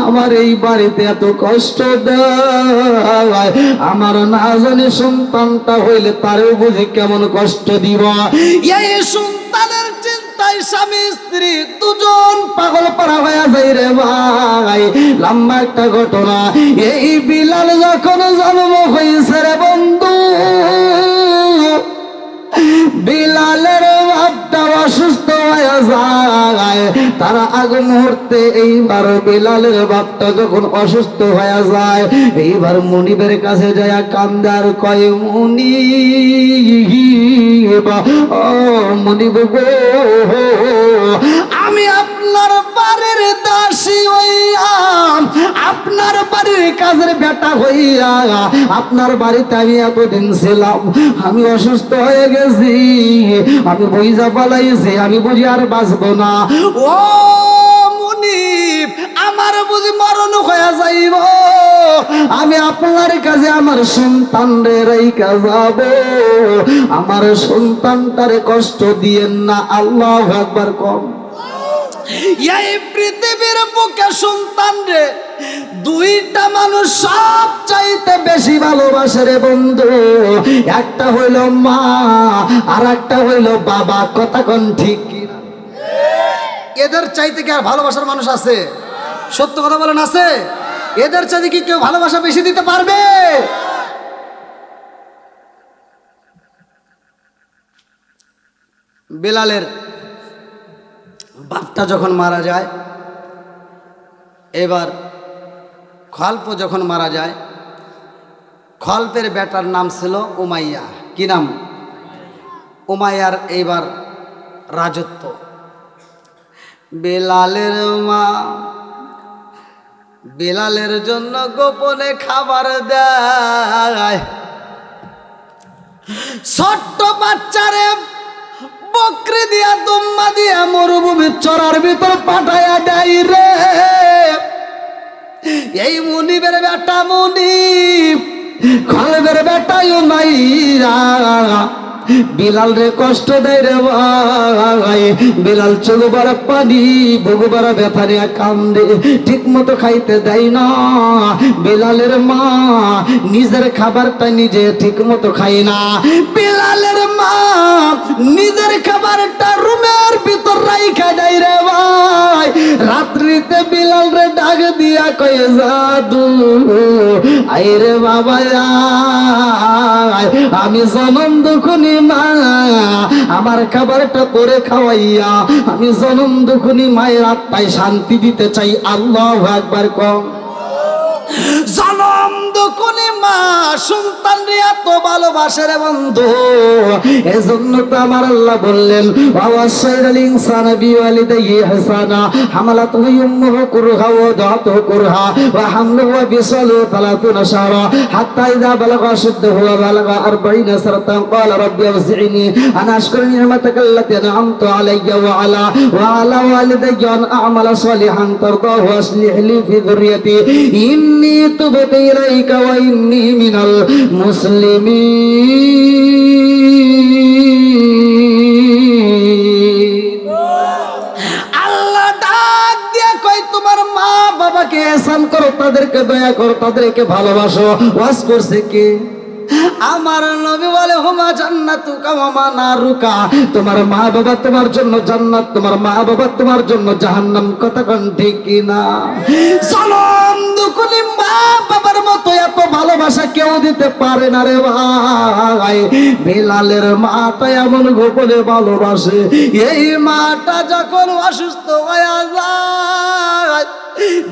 [SPEAKER 1] আমার এই বাড়িতে এত কষ্ট দেয়, আমার না জানি সন্তানটা হইলে তারেও বুঝে কেমন কষ্ট দিব। এই সন্তানের চিন্তায় স্বামী স্ত্রী দুজন পাগল পারা হয়ে যায় রে ভাই। লম্বা একটা ঘটনা। এই বিলাল যখন জন্ম হয়েছে রে বন্ধু, বিলালের বাপটা অসুস্থ হয়ে যায়। তারা আগ মুহূর্তে এইবার বিলালের বাপটা যখন অসুস্থ হয়ে যায়, এইবার মনিবের কাছে যায় কান্দে আর কয়, মনিব, ও মনিব গো, আমি আপনার বাড়ির দাসী হইয়া, আপনার বাড়ির কাজের বেটা হইয়া আপনার বাড়িতে আমি এতদিন ছিলাম, আমি অসুস্থ হয়ে গেছি, আমি বইজা পালাইছি, আমি বুঝি আর বাঁচবো না। ও মুনিব, আমার বুঝি মরণ হয়ে যাইব, আমি আপনার কাছে আমার সন্তান রে রাইখা যাব, আমার সন্তানটারে কষ্ট দিয়েন না। আল্লাহু আকবার কম। এই পৃথিবীর বুকে সন্তান রে দুইটা মানুষ সব চাইতে বেশি ভালোবাসে রে বন্ধু। একটা হইল মা আর একটা হইল বাবা। কথা কোন ঠিক কিনা? এদের চাইতে কি আর ভালোবাসার মানুষ আছে? সত্য কথা বলেন, আছে? এদের চাইতে কি কেউ ভালোবাসা বেশি দিতে পারবে? বেলালের বাপটা যখন মারা যায়, এবার খল্প যখন মারা যায়, খল্পের বেটার নাম ছিল উমাইয়া। কি নাম? উমাইয়ার এইবার রাজত্ব। বেলালের মা বেলালের জন্য গোপনে খাবার দেয়। ছোট্ট বাচ্চারে বকরি দিয়া দুম্মা দিয়া মরুভূমির চরার ভিতর পাঠাইয়া দেয় রে। এই মুনিবের বেটা মুনিব, খলবের বেটাই উমাইয়া বিলাল রে কষ্ট দেয় রে ভাই। বিলাল চোখ বড় পানি, বুক বড় ব্যথা নিয়ে কান্দে, ঠিক মতো খাইতে দেয় না। বিলালের মা নিজের খাবারটা নিজে ঠিক মতো খায় না। বিলালের মা নিজের খাবারটা রুমের ভিতর রাইখা দেয় রে ভাই। রাত্রিতে বিলাল রে ডাক দিয়া কয়, জাদু আই রে বাবা আয়, আমি জনম দুখুনি মা, আমার খাবারটা করে খাওয়াইয়া আমি জনম দুখুনি মায়ের আত্মায় শান্তি দিতে চাই। আল্লাহু আকবার কম। জনম দুকুনি মা সন্তান রে এত ভালোবাসে রে বন্ধু, এজন্য তো আমার আল্লাহ বললেন ওয়াসাইরাল ইনসানা বিওয়ালিদাইহি ইহসানা হামালাতুহু উম্মুহু কুরহা ওয়া দাতুহু কুরহা ওয়া হামলুহু ওয়া ফিসালুহু 30 শাহরা হাত্তা ইযা বালাগা আশুদ্দাহু ওয়া বালাগা 40 সানাতান ক্বালা রাব্বি আওজি'নি আন আশকুরা নি'মাতাকা আল্লাতী আন'আমতা আলাইয়া ওয়া আলা ওয়ালিদাইয়া আন আ'মালা সালিহান তারদাহু আসলিহ লি ফি যুররিয়্যাতি ইন্নী তুবতু ইলাইকা ওয়া ইন্নী মিনাল মুসলিমিন। আল্লাহ ডাক দিয়ে কই তোমার মা বাবাকে এহসান করো, তাদেরকে দয়া করো, তাদেরকে ভালোবাসো। ওয়াজ করছে কে? আমার নবী বলে হুমা জান্নাতুকা ওয়া মা নারুকা, তোমার মা বাবা তোমার জন্য জান্নাত, তোমার মা বাবা তোমার জন্য জাহান্নাম। কথা কোন ঠিক কি না? জনম দুকুনি মা বাবার মতো এত ভালোবাসা কেউ দিতে পারে না রে ভাই। বিলালের মাটা এমন গোপনে ভালোবাসে, এই মাটা যখন অসুস্থ হয়ে যায়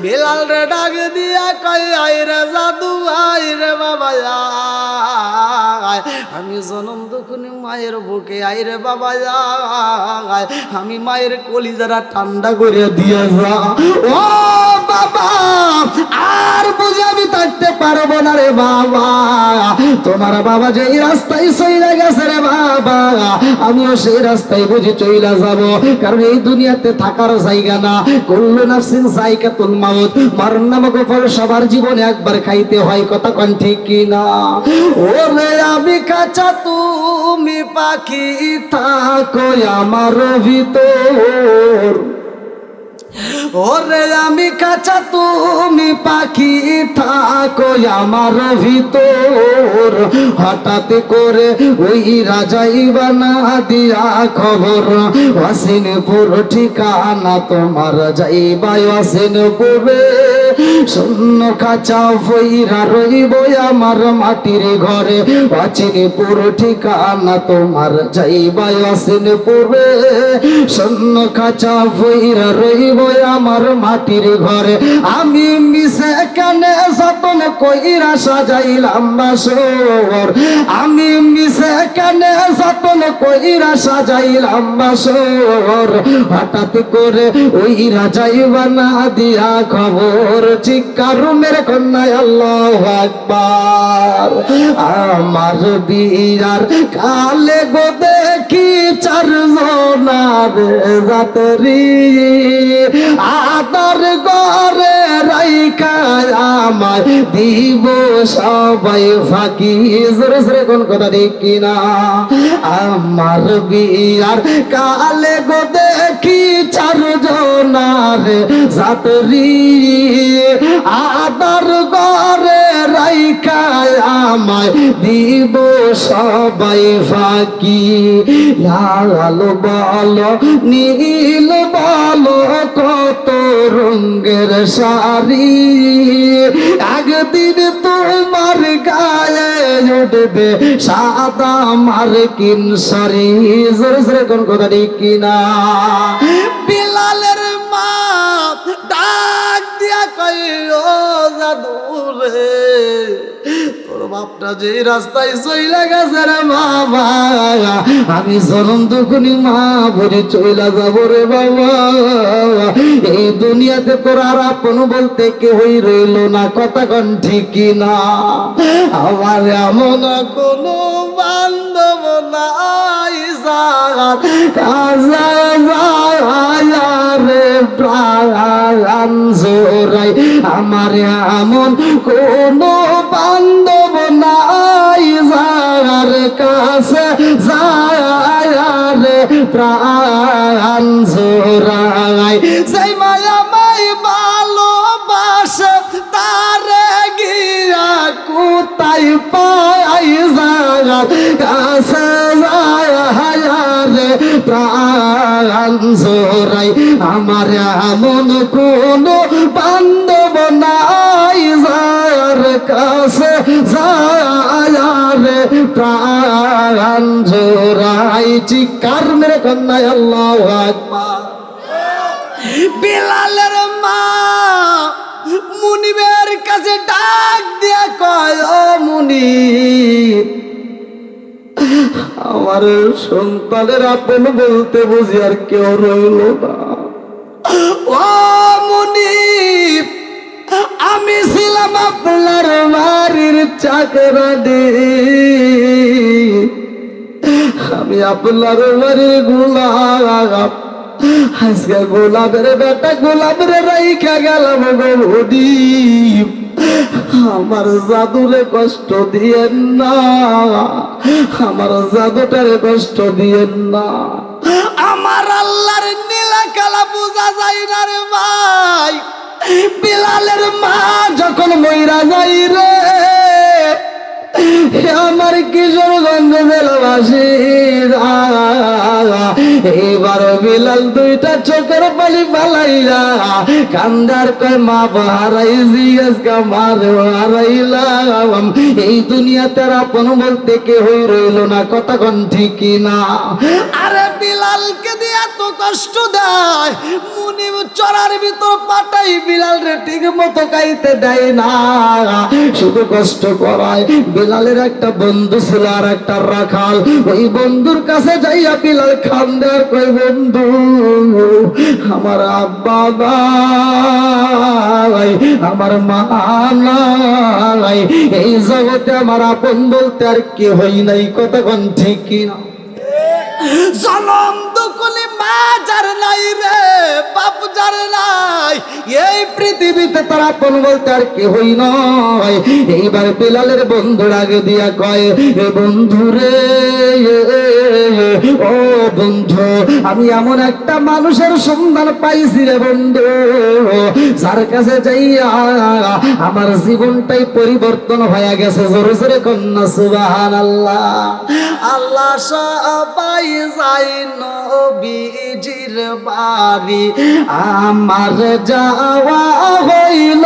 [SPEAKER 1] বিলাল রে ডাক দিয়া কই আই রে জাদু আই রে বাবা আয়, আমি জনম দুকুনি মায়ের বুকে আই রে বাবা আয়, আমি মায়ের কলিজারা ঠান্ডা করে দিয়ে যা। ও বাবা আর বুঝে আমি থাকতে পারবো না রে বাবা, তোমার বাবা যে রাস্তায় চইলা গেছে রে বাবা, আমিও সেই রাস্তায় বুঝি চইলা যাব, কারণ এই দুনিয়াতে থাকার জায়গা না। কুল্লু নাফসিন যায়কাতুল মাউত, মরণ নামক ফল সবার জীবনে একবার খাইতে হয়। কথা কোন ঠিক কি না? ওরে আমি কাঁচা তুমি পাখি থাকো আমার ভিতর, ওরে আমি কাঁচা তুমি পাখি থাকো আমার ভিতর, হঠাৎ করে ওই রাজাই বানা দিয়া খবর ওয়াসিনপুর ঠিকানা তোমার যাইবা ওয়াসিনপুরে, শূন্য কাঁচা ফইরা রইব আমার মাটির ঘরে, ওয়াসিনপুর ঠিকানা তোমার যাইবা ওয়াসিনপুরে, শূন্য কাঁচা ফইরা রইব আমার মাটির ঘরে। আমি মিশে কানে যতন কইরা সাজাইলাম বাসর, আমি মিশে কানে যতন কইরা সাজাইলাম বাসর, হঠাৎ করে ওই রাজাই বানা দিয়া খবর, চিৎকার মেরে কন্যায় আল্লাহু আকবার। আমার বিয়ার কালে গো দেখি চারজনার যাত্রী, আদার ঘরে রাইখা আমায় দিব সবাই ফাঁকি। জোরে জোরে কোন কথা ঠিক কিনা? আমার বিয়ার কালে গো দেখি চারজনার যাত্রী, আদার ঘরে রাইখা আমায় দিব সবাই ফাঁকি। লাল বলো নীল বলো কত রঙের শাড়ি, একদিন তোমার গায়ে উঠবে সাদা মার্কিন শাড়ি। জোরে জোরে কোন কথা ঠিক কিনা? বিলালের মা ডাক দিয়া কই ও জাদু রে, তোর বাপটা যে রাস্তায় চইলা গেছে রে বাবা, আমি জনম দুকুনি মা ভরে চইলা যাব রে বাবা। এই দুনিয়াতে তোর আর আপন বলতে কেউই রইল না। কথা কোন ঠিক কিনা? আমার এমন কোনো বান্ধব নাই যার কাছে রে প্রাণ জোড়াই, আমার এমন কোনো বান্ধব নাই যার কাছে রে প্রাণ জোড়াই। সেই মায়া মাই ভালোবাসে তারে গিয়া কোথায় পাই যার কাছে রে প্রাণ জোড়াই, আমার এমন কোনো বান্ধব নাই যার কাছে রে প্রাণ জোড়াই। চিৎকার মেরে কন্যায় আল্লাহু আকবার। বিলালের মা মুনিবের কাছে ডাক দিয়া কয় আমার সন্তানের আপন বলতে বুঝি আর কেউ রইল না। ও মুনিব, আমি ছিলাম আপনার বাড়ির চাকরানি, আমি আপনার বাড়ির গোলাম। আজকে গোলাপের বেটা গোলাপের রাইখা গেলাম গো মুনিব, আমার জাদুরে কষ্ট দিয়েন না, আমার জাদুটারে কষ্ট দিয়েন না। আমার আল্লাহর নীলা কালা বোঝা যায় না রে ভাই। বিলালের মা যখন মইরা যাই রে, আমার কিশোরগঞ্জ জেলাবাসী এবার বিলাল দুইটা চোখের পানি পালাইলা কান্দার কয় মা হারাইছি, আজকে মারে হারাইলাম। এই দুনিয়াতে আপন বলতে কেউই রইল না, কথা কোন ঠিক না? আরে বিলালকে দিয়ে এত কষ্ট দেয়, মুনিব চড়ার ভিতর পাঠাই বিলাল রে ঠিক মতো খাইতে দেয় না, শুধু কষ্ট করায়। বিলালের একটা বন্ধু ছিল আর একটা রাখাল, ওই বন্ধুর কাছে যাইয়া বিলাল কান্দে আর কই বন্ধু আমার আব্বা নাই, আমার মা নাই, এই জগতে আমার আপন বলতে আর কি হই নাই, কথা কোন ঠিক না? জনম দুকুলি মা যার নাই রে, বাপ যার নাই, এই পৃথিবীতে তার আপন বলতে আর কি হই নয়। এইবার বিলালের বন্ধুর আগে দিয়া কয়, এ বন্ধু রে, ও বন্ধু, আমি এমন একটা মানুষের সন্ধান পাইছি রে বন্ধু, যার কাছে যাইয়া আমার জীবনটাই পরিবর্তন হয়ে গেছে। জোরে জোরে কন্যা সুবহানাল্লাহ। আল্লাহ সবাই যাই নবীজির বাড়ি, আমার যাওয়া হইল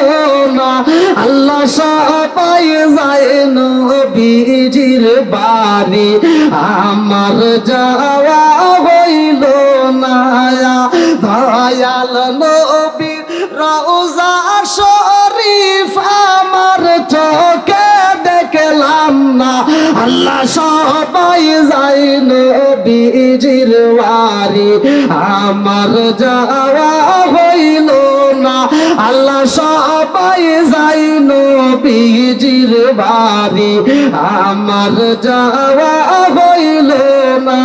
[SPEAKER 1] না। আল্লাহ সবাই যায় নবীজির বাড়ি, আমার যাওয়া হইল না। দয়াল নবীর রওজা শরীফ আমার চোখে দেখলাম না। আল্লাহ সবাই যায় নবীজির বাড়ি, আমার যাওয়া হইল না। আল্লাহ সবাই যায় নবীজির বাড়ি, আমার যাওয়া হইল না।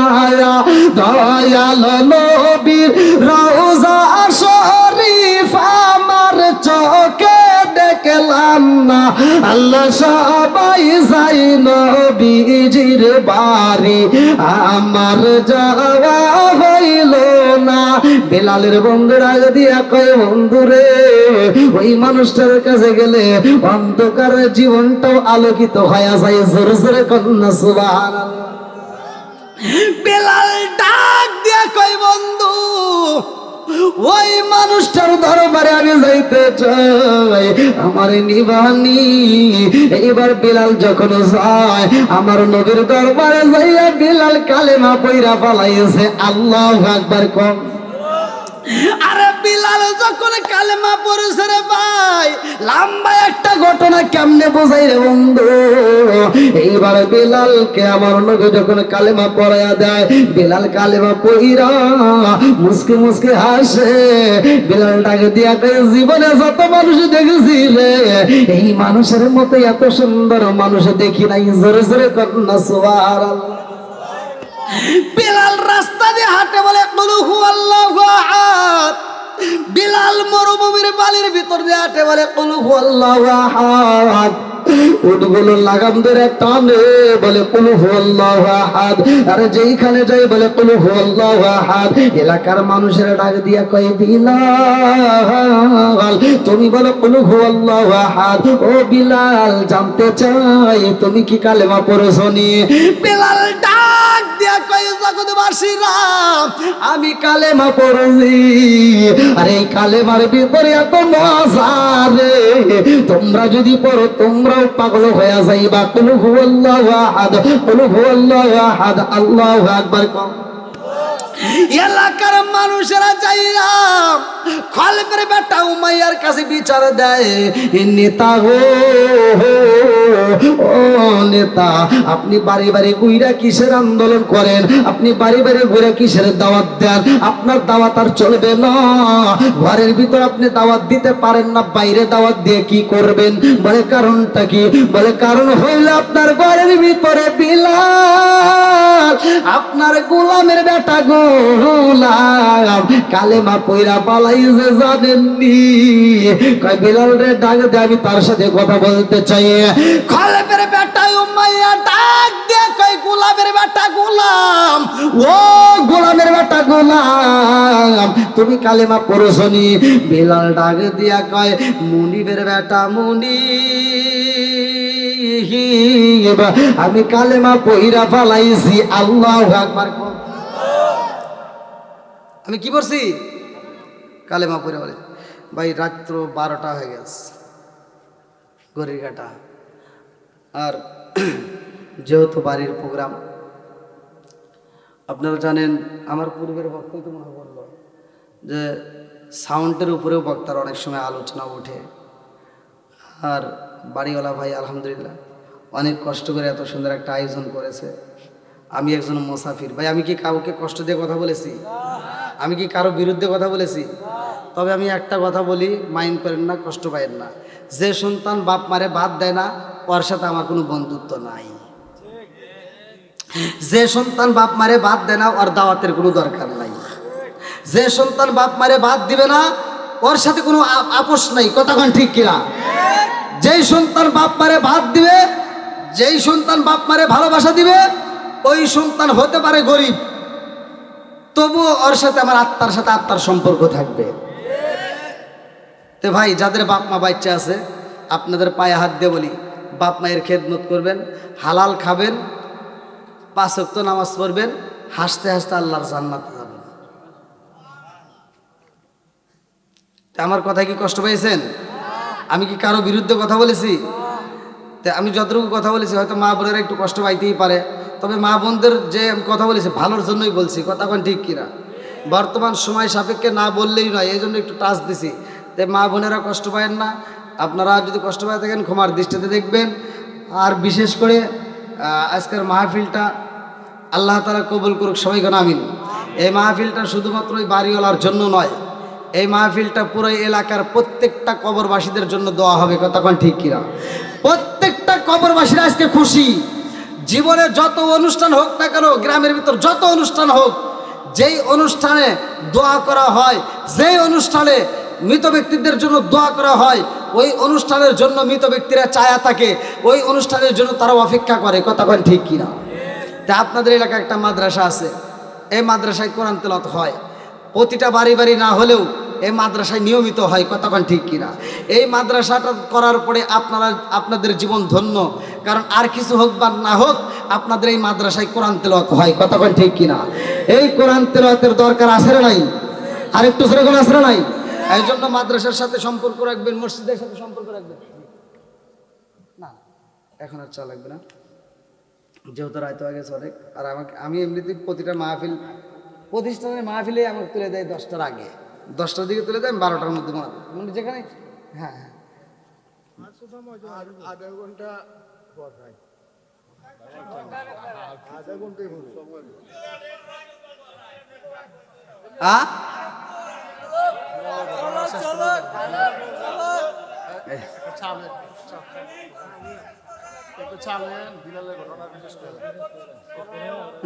[SPEAKER 1] দয়াল নবীর রওজা শরীফ আমার চোখে দেখলাম না। আল্লাহ সবাই যায় নবীজির বাড়ি, আমার যাওয়া হইল না। বিলালের বন্ধুরা যদি কয় বন্ধু রে, ওই মানুষটার কাছে গেলে অন্ধকার জীবনটাও আলোকিত হয়ে যায়। জোরে জোরে কন্যা সুবহানাল্লাহ। বিলাল ডাক দিয়া কয় বন্ধু, ওই মানুষটার দরবারে আমি যাইতে চাই, আমার নিবানি। এইবার বিলাল যখন যায় আমার নবীর দরবারে যাইয়া বিলাল কালেমা পয়রা পালাইছে। আল্লাহু আকবার কম। আরে বিলাল যখন কালেমা পড়েছে রে ভাই, লম্বা একটা ঘটনা কেমনে বোঝাই রে বন্ধু। এইবার বিলালকে আমার নবী যখন কালেমা পড়াইয়া দেয়, বিলাল কালেমা পড়িরা মুসকে মুসকে হাসে। বিলাল ডাকে দিয়া কয়, জীবনে যত মানুষ দেখেছি রে, এই মানুষের মতো এত সুন্দর মানুষ দেখি নাই। জোরে জোরে কন্যা সুবহানাল্লাহ। বিলাল রাস্তা দিয়ে হাঁটে বলে কুল হুয়াল্লাহু আহাদ। বিলাল মরুভূমির বালির ভিতর দিয়ে হাঁটে বলে কুল হুয়াল্লাহু আহাদ। উটগুলো লাগাম ধরে টানে বলে কুল হুয়াল্লাহু আহাদ। আর যেইখানে যাই বলে কুল হুয়াল্লাহু আহাদ। এলাকার মানুষের ডাক দিয়া কয়, বিলাল তুমি বলো কুল হুয়াল্লাহু আহাদ। ও বিলাল জানতে চাই তুমি কি কালেমা পড়েছো নি? বিলাল ডাক দিয়া কয়, জগৎবাসীরা আমি কালেমা পড়েছি। আর এই কালেমার ভিতরে এত মজা রে, তোমরা যদি পড়ো তোমরাও পাগল হয়ে যাইবা। কুল হুয়াল্লাহু আহাদ, কুল হুয়াল্লাহু আহাদ, আল্লাহু আকবার। এলাকার মানুষেরা যাইয়া খলিফের বেটা উমাইয়ার কাছে বিচার দেয়, নেতা গো, ও নেতা, আপনি বাড়ি বাড়ি ঘুরে কিসের আন্দোলন করেন? আপনি বাড়ি বাড়ি ঘুরে কিসের দাওয়াত দেন? আপনার দাওয়াত আর চলবে না। ঘরের ভিতর আপনি দাওয়াত দিতে পারেন না, বাইরে দাওয়াত দিয়ে কি করবেন? বলে কারণটা কি? বলে কারণ হইল আপনার ঘরের ভিতরে বিলাল, আপনার গোলামের বেটা গোলাম কালেমা পয়রা পালাইছে, জানেননি? কয় বিলাল রে ডাক দে, আমি তার সাথে কথা বলতে চাই। খলিফের বেটা উমাইয়া ডাক দে কয়, গোলামের বেটা গোলাম, ও গোলামের বেটা গোলাম, তুমি কালেমা পড়ছনি? বিলাল ডাক দিয়া কয়, মুনিবের বেটা মুনিব, আমি কালেমা পয়রা পালাইছি। আল্লাহু আকবার। আমি কি বলছি? কালেমা পড়ে বলে। ভাই রাত্র 12টা হয়ে গেছে, ঘড়ির কাঁটা। আর যেহেতু বাড়ির প্রোগ্রাম, আপনারা জানেন, আমার পূর্বের বক্তাই তো মনে বলল যে সাউন্ডের উপরেও বক্তার অনেক সময় আলোচনা ওঠে। আর বাড়িওয়ালা ভাই আলহামদুলিল্লাহ অনেক কষ্ট করে এত সুন্দর একটা আয়োজন করেছে। আমি একজন মুসাফির ভাই, আমি কি কাউকে কষ্ট দিয়ে কথা বলেছি? আমি কি কারো বিরুদ্ধে কথা বলেছি? তবে আমি একটা কথা বলি, মাইন্ড করেন না, কষ্ট পাইেন না। যে সন্তান বাপ মারে ভাত দেয় না, ওর সাথে আমার কোনো বন্ধুত্ব নাই। যে সন্তান বাপ মারে ভাত দেয় না, ওর দাওয়াতের কোনো দরকার নাই। যে সন্তান বাপ মারে ভাত দিবে না, ওর সাথে কোনো আপোষ নাই। কতক্ষণ ঠিক কিনা? যেই সন্তান বাপ মারে ভাত দিবে, যেই সন্তান বাপ মারে ভালোবাসা দিবে, ওই সন্তান হতে পারে গরিব, তবুও ওর সাথে আমার আত্মার সাথে আত্মার সম্পর্ক থাকবে। তো ভাই, যাদের বাপ মা বাচ্চা আছে, আপনাদের পায়ে হাত দিয়ে বলি, বাপ মায়ের খেদমত করবেন, হালাল খাবেন, 5 ওয়াক্ত নামাজ পড়বেন, হাসতে হাসতে আল্লাহর জান্নাতে যাবেন। আমার কথা কি কষ্ট পেয়েছেন? আমি কি কারো বিরুদ্ধে কথা বলেছি? আমি যতটুকু কথা বলেছি, হয়তো মা বোনেরা একটু কষ্ট পাইতেই পারে, তবে মা বোনদের যে আমি কথা বলেছি ভালোর জন্যই বলছি। কথা কোন ঠিক কিনা? বর্তমান সময় সাপেক্ষে না বললেই নয়, এই জন্য একটু টাচ দিছি। তাই মা বোনেরা কষ্ট পায়েন না। আপনারা যদি কষ্ট পায় থাকেন, ক্ষমার দৃষ্টিতে দেখবেন। আর বিশেষ করে আজকের মাহফিলটা আল্লাহ তাআলা কবুল করুক, সবাই কোন আমিন। এই মাহফিলটা শুধুমাত্র ওই বাড়িওয়ালার জন্য নয়, এই মাহফিলটা পুরো এলাকার প্রত্যেকটা কবরবাসীদের জন্য দোয়া হবে। কথা কোন ঠিক কিনা? প্রত্যেকটা কবরবাসীরা আজকে খুশি। জীবনে যত অনুষ্ঠান হোক না কেন, গ্রামের ভিতর যত অনুষ্ঠান হোক, যেই অনুষ্ঠানে দোয়া করা হয়, যেই অনুষ্ঠানে মৃত ব্যক্তিদের জন্য দোয়া করা হয়, ওই অনুষ্ঠানের জন্য মৃত ব্যক্তিরা চায়া থাকে, ওই অনুষ্ঠানের জন্য তারা অপেক্ষা করে। কথা বলেন ঠিক কিনা? তা আপনাদের এলাকায় একটা মাদ্রাসা আছে, এই মাদ্রাসায় কোরআন তেলাওয়াত হয়। প্রতিটা বাড়ি বাড়ি না হলেও এই মাদ্রাসায় নিয়মিত হয়। কতক্ষণ ঠিক কিনা? এই মাদ্রাসাটা করার পরে আপনাদের জীবন ধন্য, কারণ আর কিছু হোক বা না হোক, আপনাদের এই মাদ্রাসায় কোরআন তেলাওয়াত হয়। কতক্ষণ ঠিক কিনা? এই কোরআন তেলাওয়াতের দরকার আছে না নাই? আর একটু ছেড়ে কোনো আছে না নাই? এই জন্য মাদ্রাসার সাথে সম্পর্ক রাখবেন, মসজিদের সাথে সম্পর্ক রাখবেন। না এখন আর চা লাগবে না, যেহেতু রায়তো আগে অনেক। আর আমি এমনিতে প্রতিটা মাহফিল, প্রতিষ্ঠানের মাহফিলে আমাকে তুলে দেয় 10টার আগে, 10টার দিকে তুলে দেয়, 12টার মধ্যে মানে যেখানে। হ্যাঁ হ্যাঁ, আধা ঘন্টা পর ভাই, আধা ঘন্টাই হলো।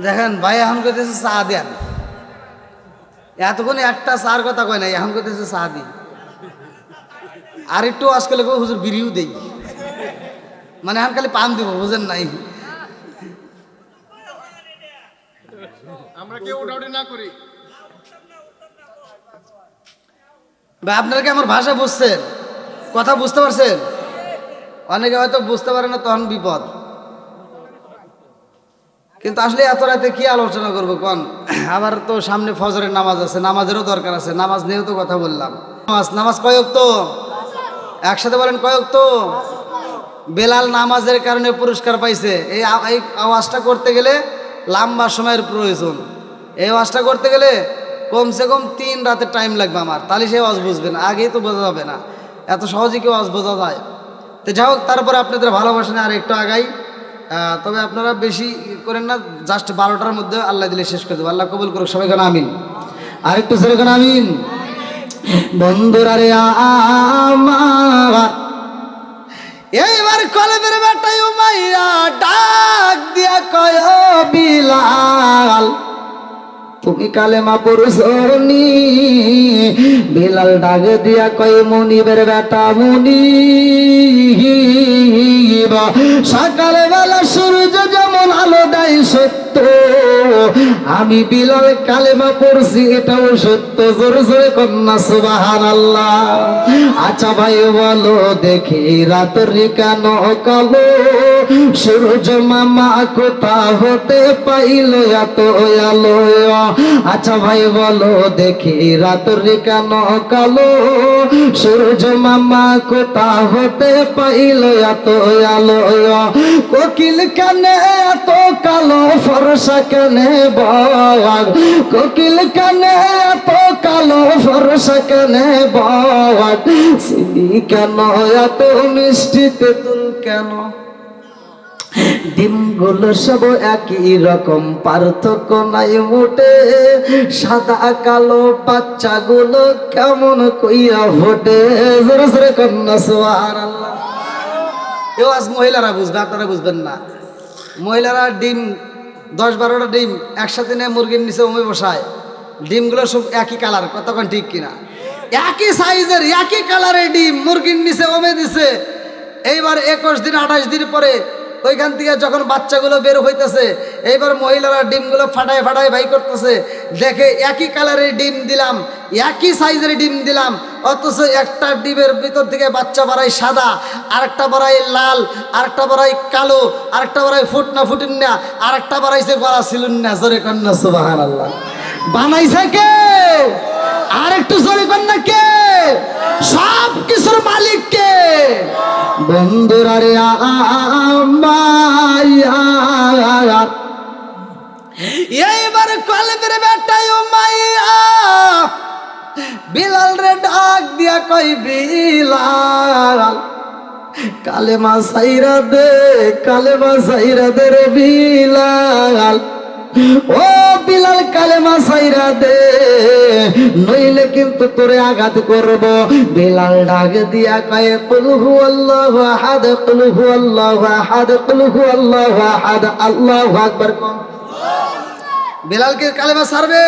[SPEAKER 1] দেখেন ভাই, এখন করতেছে চা দেন, এতক্ষণ একটা চার কথা কয় নাই, এখন করতেছে চা দিই। আর একটু আজকাল হুজুর বিড়িও দেই, মানে এখন খালি পান দিব, বুঝেন নাই? আমরা কেউ ওটাউটি না করি ভাই। আপনারা কি আমার ভাষা বুঝছেন? কথা বুঝতে পারছেন? অনেকে হয়তো বুঝতে পারে না, তখন বিপদ। কিন্তু আসলে এত রাতে কি আলোচনা করবো কোন? আবার তো সামনে ফজরের নামাজ আছে, নামাজেরও দরকার আছে। নামাজ নিয়েও তো কথা বললাম। নামাজ কয় ওয়াক্ত? একসাথে বলেন, কয় ওয়াক্ত? বেলাল নামাজের কারণে পুরস্কার পাইছে। এই আওয়াজটা করতে গেলে লম্বা সময়ের প্রয়োজন। এই ওয়াজটা করতে গেলে কমসে কম 3 রাতের টাইম লাগবে আমার, তাহলে সে ওয়াজ বুঝবে না, আগেই তো বোঝা যাবে না, এত সহজে কি ওয়াজ বোঝা যায়। তো যাই হোক, তারপরে আপনাদের ভালোবাসা নিয়ে আর একটু আগাই। তবে আপনারা বেশি করেন না, জাস্ট 12টার মধ্যে আল্লাহ দিলে শেষ করে দেবো। আল্লাহ কবুল করুক, সবাই কেন আমিন। আর একটু সবাই কেন আমিন। বন্ধুরা রে আমার, এইবার কলেবের বেটাই উমাইয়া ডাক দিয়া কয় বিলাল, তুমি কালেমা পড়ছনি? বিলাল ডাক দিয়া কয় মনিবের বেটা মনিব, সকালবেলা সূর্য যেমন আলো দেয় সত্য, আমি বিলাল কালেমা পড়ছি এটাও সত্য। জোরে জোরে কন্যা সুবহানাল্লাহ। আচ্ছা ভাই বলো দেখি রাতের কেন কালো, সূর্য মামা কোথা হতে পাইল এত আলো? আচ্ছা ভাই বলো দেখি রাতের কেন কালো, সূর্য মামা কোথা হতে পাইল এত আলো? কোকিল কানে এত কালো, ফরসা কানে বাঘ, কোকিল কানে এত কালো, ফরসা কানে বাঘ, চিনি কেন এত মিষ্টি, তেঁতুল কেন? ডিমগুলো সব একই রকম, পার্থক্য নাই মোটে, সাদা কালো বাচ্চাগুলো কেমন কইয়া ফোটে। জোরে জোরে কন্যা সুবহানাল্লাহ। এও আজ মহিলারা বুঝবে, আপনারা বুঝবেন না। মহিলারা ডিম 10-12টা ডিম একসাথে নিয়ে মুরগির নিচে ওমে বসায়, ডিমগুলো সব একই কালার, কতক্ষণ ঠিক কিনা? একই সাইজের একই কালারের ডিম মুরগির নিচে ওমে দিছে। এইবার 21 দিন 28 দিন পরে ওইখান থেকে যখন বাচ্চাগুলো বের হইতেছে, এইবার মহিলারা ডিমগুলো ফাটায় ফাটায় বাই করতেছে, দেখে একই কালারের ডিম দিলাম, একই সাইজের ডিম দিলাম, অথচ একটা ডিমের ভিতর থেকে বাচ্চা বাড়াই সাদা, আরেকটা বাড়াই লাল, আরেকটা বাড়াই কালো, আরেকটা বাড়াই ফুটনা ফুটিনা, আরেকটা বাড়াইছে গলা সিলুন্না। জোরে কন্যা সুবহানাল্লাহ। বানাইছে কে? আর একটু জোরে কন্যা কে? সব কিছুর মালিক কে? বন্ধুরা রে আমার, এইবার কলেবের বেটাই উমাইয়া বিলাল রে ডাক দিয়া কই বিলাল, কালেমা সাইরা দে, কালেমা সাইরা দে রে বিলাল, ও বিলাল কালেমা সাইরা দে, নইলে কিন্তু তোরে আঘাত করব। বিলাল ডাক দিয়া কয় কুল হুয়াল্লাহু আহাদ, কুল হুয়াল্লাহু আহাদ, কুল হুয়াল্লাহু আহাদ, আল্লাহু আকবার। কোন বিলালকে কালেমা ছাড়বে?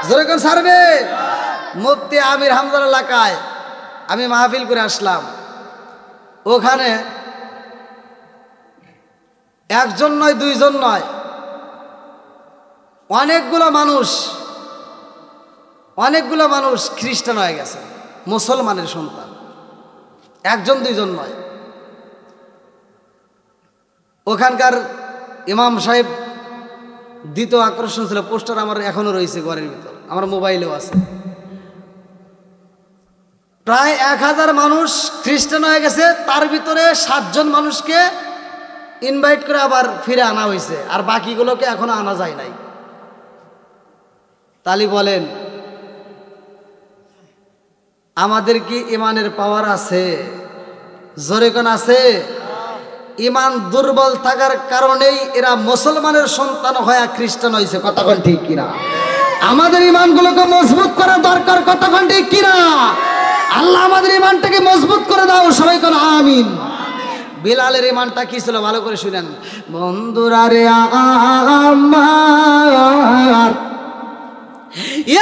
[SPEAKER 1] জোরে কোন ছাড়বে? মুফতি আমির হামজার এলাকায় আমি মাহফিল করে আসলাম। ওখানে একজন নয়, দুইজন নয়, অনেকগুলো মানুষ খ্রিস্টান হয়ে গেছে, মুসলমানের সন্তান, একজন দুইজন নয়। ওখানকার ইমাম সাহেব দ্বিতীয় আকর্ষণ ছিল, পোস্টার আমার এখনো রয়েছে ঘরের ভিতর, আমার মোবাইলেও আছে। প্রায় 1000 মানুষ খ্রিস্টান হয়ে গেছে, তার ভিতরে 7 জন মানুষকে ইনভাইট করে আবার ফিরে আনা হয়েছে, আর বাকিগুলোকে এখনো আনা যায় নাই। তালি বলেন, আমাদের কি ইমানের পাওয়ার আছে? জোরে কোন আছে? ইমান দুর্বল থাকার কারণেই এরা মুসলমানের সন্তান হয়ে খ্রিস্টান হয়েছে, কতক্ষণ ঠিক কিনা? আমাদের ইমানগুলোকে মজবুত করা দরকার, কতক্ষণ ঠিক কিনা? আল্লাহ আমাদের ইমানটাকে মজবুত করে দাও, সবাই কোন আমিন। বিলালের ইমানটা কি ছিল ভালো করে শুনেন। বন্ধুরা রে আমার,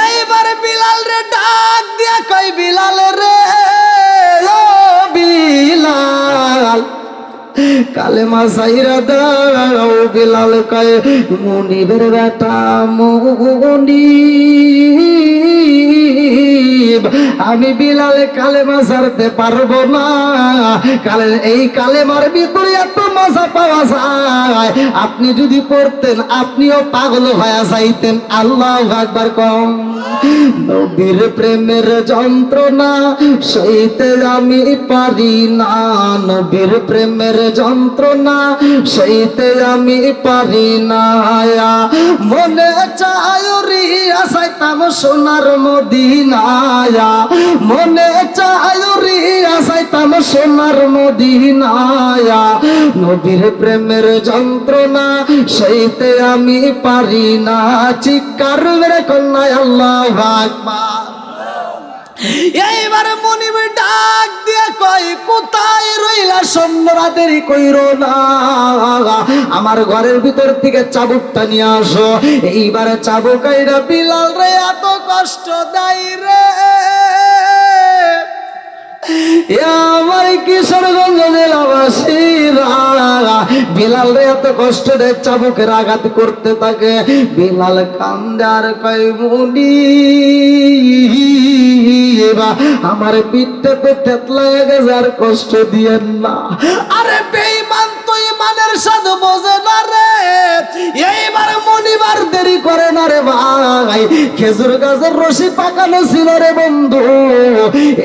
[SPEAKER 1] এইবার বিলাল রে ডাক দিয়া কই বিলাল রে, ও বিলাল কালেমা সাইরা দাও। বিলাল কয় মুনিবের বেটা মুনিব, আমি বিলাল কালেমা ছাড়তে পারবো না। এই কালেমার ভিতরে এত মজা পাওয়া যায়, আপনি যদি পড়তেন আপনিও পাগল হয়ে যাইতেন। আল্লাহু আকবার কম। নবীর প্রেমের যন্ত্রণা সইতে আমি পারি না, নবীর প্রেমের যন্ত্রণা সইতে আমি পারি না। মনে চায় রিয়া সাইতাম সোনার মদিনায়, মনে চায় রিয়া সাইতাম সোনার মদিনায়, নবীর প্রেমের যন্ত্রণা সইতে আমি পারি না। চিৎকার মেরে কন্যায় আল্লাহু আকবার। এইবার মনিব ডাক দিয়া কই, কোথায় রইলা সন্ধ্যা, দেরি কইরো না, আমার ঘরের ভিতর থেকে চাবুকটা নিয়ে আসো। এইবার চাবুক আইরা বিলাল রে এত কষ্ট দেয় রে, আমার কিশোরগঞ্জ জেলাবাসীরা বিলাল রে এত কষ্ট দেয়, চাবুকের আঘাত করতে থাকে। বিলাল কান্দে আর কই, মুনি আমার পিঠটাতে থেতলায় গেছে, আর কষ্ট দিয়েন না। আরে বেঈমান তো ইমানের স্বাদ বোঝে না রে। এইবার মনিবার দেরি করে না রে ভাই, খেজুর গাছের রশি পাকানো ছিল রে বন্ধু,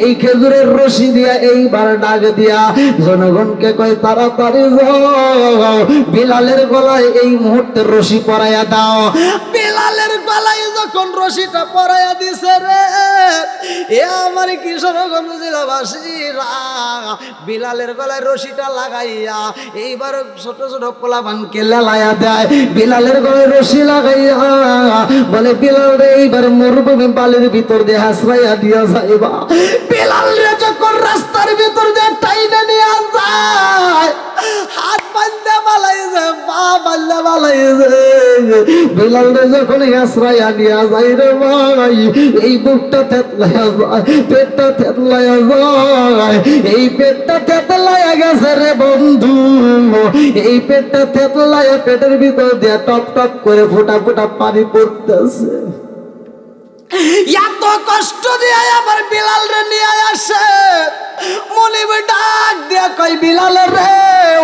[SPEAKER 1] এই খেজুরের রশি দিয়া এইবার ডাক দিয়া জনগণকে কয় তাড়াতাড়ি যাও, বিলালের গলায় এই মুহূর্তে রশি পরাইয়া দাও। বিলালের গলায় যখন রশিটা পরাইয়া দিছে রে, এ আমার কিশোরগঞ্জ জেলাবাসীরা বিলালের গলায় রশিটা লাগাইয়া এইবার ছোট ছোট পোলাপানকে লেলাইয়া দেয়। বিলালের গলায় রশি লাগাইয়া বলে, বিলাল রে এইবার মরুভূমি বালির ভিতর দিয়ে হাসরাইয়া দিয়া যাইবা। বিলাল রে যখন রাস্তার ভিতর দিয়ে টাইনা নিয়ে যায়, হাত বান্ধা বালাইছে, পা বান্ধা বালাইছে, বিলাল রে যখন হাসরাইয়া নিয়ে যায় রে ভাই, এই বুকটা থেতলাইয়া যায়, পেটটা থেতলাইয়া যায়, এই পেটটা থেতলাইয়া গেছে রে বন্ধু, এই পেটটা থেতলাইয়া পেটের ভিতর দিয়ে টপ টপ করে ফোঁটা ফোঁটা পানি পড়তেছে। এত কষ্ট দিয়ে আবার বিলাল রে নিয়ে আসে। মনিব ডাক দিয়া কই, বিলাল রে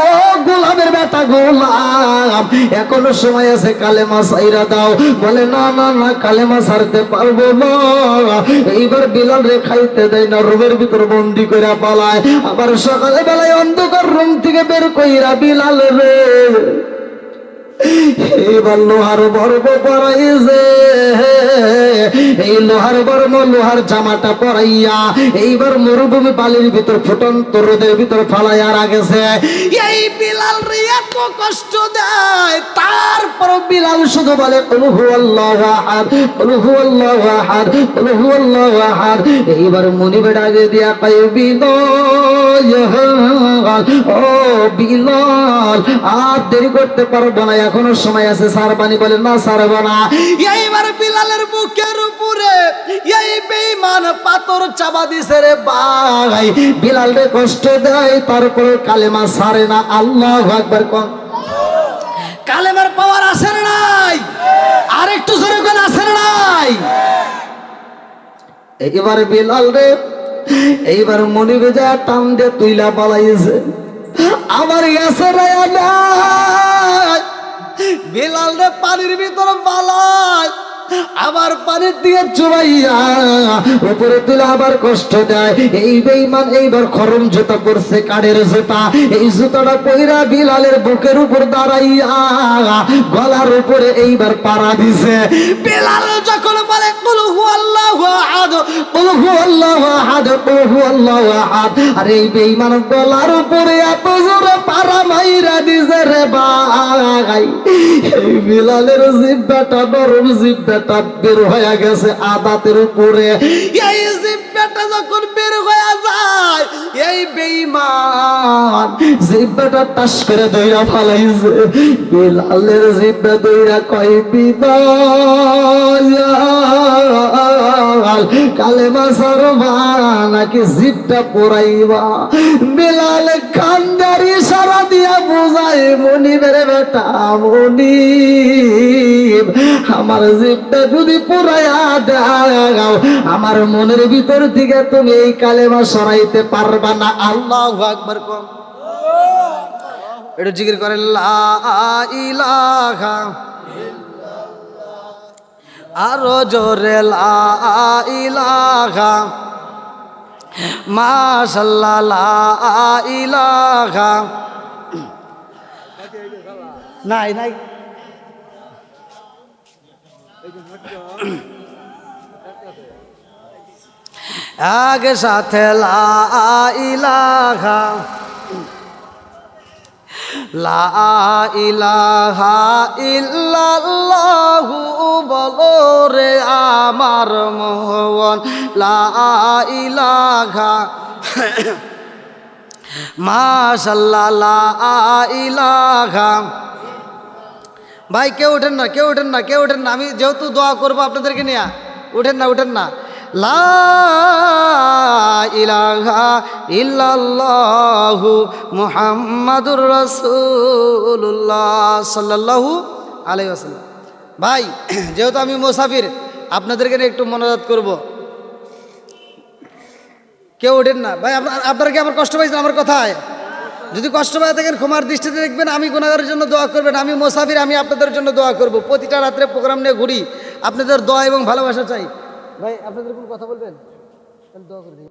[SPEAKER 1] ও গোলামের বেটা গোলাম, এখনো সময় আছে, কালেমা ছাইরা দাও। বলে না না না, কালেমা ছাড়তে পারবো না। এইবার বিলাল রে খাইতে দেয় না, রুমের ভিতর বন্দি কইরা পালায়। আবার সকালে বেলায় অন্ধকার রুম থেকে বের কইরা বিলাল রে এইবার লোহার বর্ম পরাইছে, এই লোহার বর্ম লোহার জামাটা পরাইয়া এইবার মরুভূমি বালির ভিতর ফুটন্ত রোদের ভিতর ফালাইয়া রাখেছে। এই বিলাল রে এত কষ্ট দেয়, তারপর বিলাল শুধু বলে কুল হুয়াল্লাহু আহাদ, কুল হুয়াল্লাহু আহাদ, কুল হুয়াল্লাহু আহাদ। এইবার মুনিবে ডাকে দিয়া কয়, বিলাল ও বিলাল, আর দেরি করতে পারবো না, এখনো সময় আছে, সারবানি। বলে না সারবা না। এইবার বিলালের বুকের উপরে এই বেঈমান পাথর চাপা দিছে রে ভাই, বিলাল রে কষ্ট দেয়, তারপর কালেমা সারে না। আল্লাহু আকবার কোন। কালেমার পাওয়ার আছে না নাই? আর একটু জোরে কোন আছে না নাই? এইবার বিলাল রে এইবার মনিবে যা টান দিয়ে তুইলা পালাইছে। আমার গেছে রে বিলাল রে পানির ভিতর পালায়, আবার পানির দিকে চুবাইয়া উপরে তুলে আবার কষ্ট দেয়। এই বেঈমান এইবার খরম জুতা পরছে, কাঠের জুতা, এই জুতাটা পইরা বিলালের বুকের উপর দাঁড়াইয়া গলার উপরে এইবার পাড়া দিছে। বিলাল যখন বলে কুল হুয়াল্লাহু আহাদ, কুল হুয়াল্লাহু আহাদ, কুল হুয়াল্লাহু আহাদ, আর এই বেঈমান গলার উপরে এত জোরে পাড়া মাইরা দিছে রে ভাই, এই বিলালের জিহ্বাটা নরম জিহ্বা বের হয়ে গেছে আদাতের উপরে। এই জিহ্বাটা যখন বের হয়ে যায়, এই বেঈমান জিহ্বাটা টাস করে দইরা ফালাইছে। বিলালের জিহ্বা দইরা কয়, বিলাল কালেমা সারবা নাকি জিহ্বা পোড়াইবা? বিলাল কান্দার ইশারা দিয়া বুঝায়, মনিবের বেটা মনিব, আমার জিহ্বা যদি পুরাইয়া দাও, আমার মনের ভিতর থেকে তুমি এই কালেমা সরাইতে পারবা না। আল্লাহু আকবার কোন। একটু জিকির করেন, লা ইলাহা আরো জোরে লা ইলাহা মাশাআল্লাহ লা ইলাহা নাই নাই আগে সাথে লা ইলাহা লা ইলাহা ইল্লাল্লাহু বলো রে আমার মোহন লা ইলাহা মাশাআল্লাহ লা ইলাহা। ভাই কেউ ওঠেন না, কেউ ওঠেন না, কেউ ওঠেন না, আমি যেহেতু দোয়া করবো আপনাদেরকে নিয়ে। উঠেন না, উঠেন না। লা ইলাহা ইল্লাল্লাহু মুহাম্মাদুর রাসূলুল্লাহ সাল্লাল্লাহু আলাইহি ওয়াসাল্লাম। ভাই যেহেতু আমি মুসাফির, আপনাদেরকে নিয়ে একটু মনোজাত করব। কেউ ওঠেন না ভাই। আপনারা কি আমার কষ্ট পাইছেন আমার কথায়? যদি কষ্ট পায় থাকেন ক্ষমার দৃষ্টিতে দেখবেন। আমি গুনাহগারের জন্য দোয়া করবেন। আমি মুসাফির, আমি আপনাদের জন্য দোয়া করব। প্রতিটা রাত্রে প্রোগ্রাম নিয়ে ঘুরি, আপনাদের দোয়া এবং ভালোবাসা চাই। ভাই আপনাদের কোন কথা বলবেন? দোয়া করে দিন।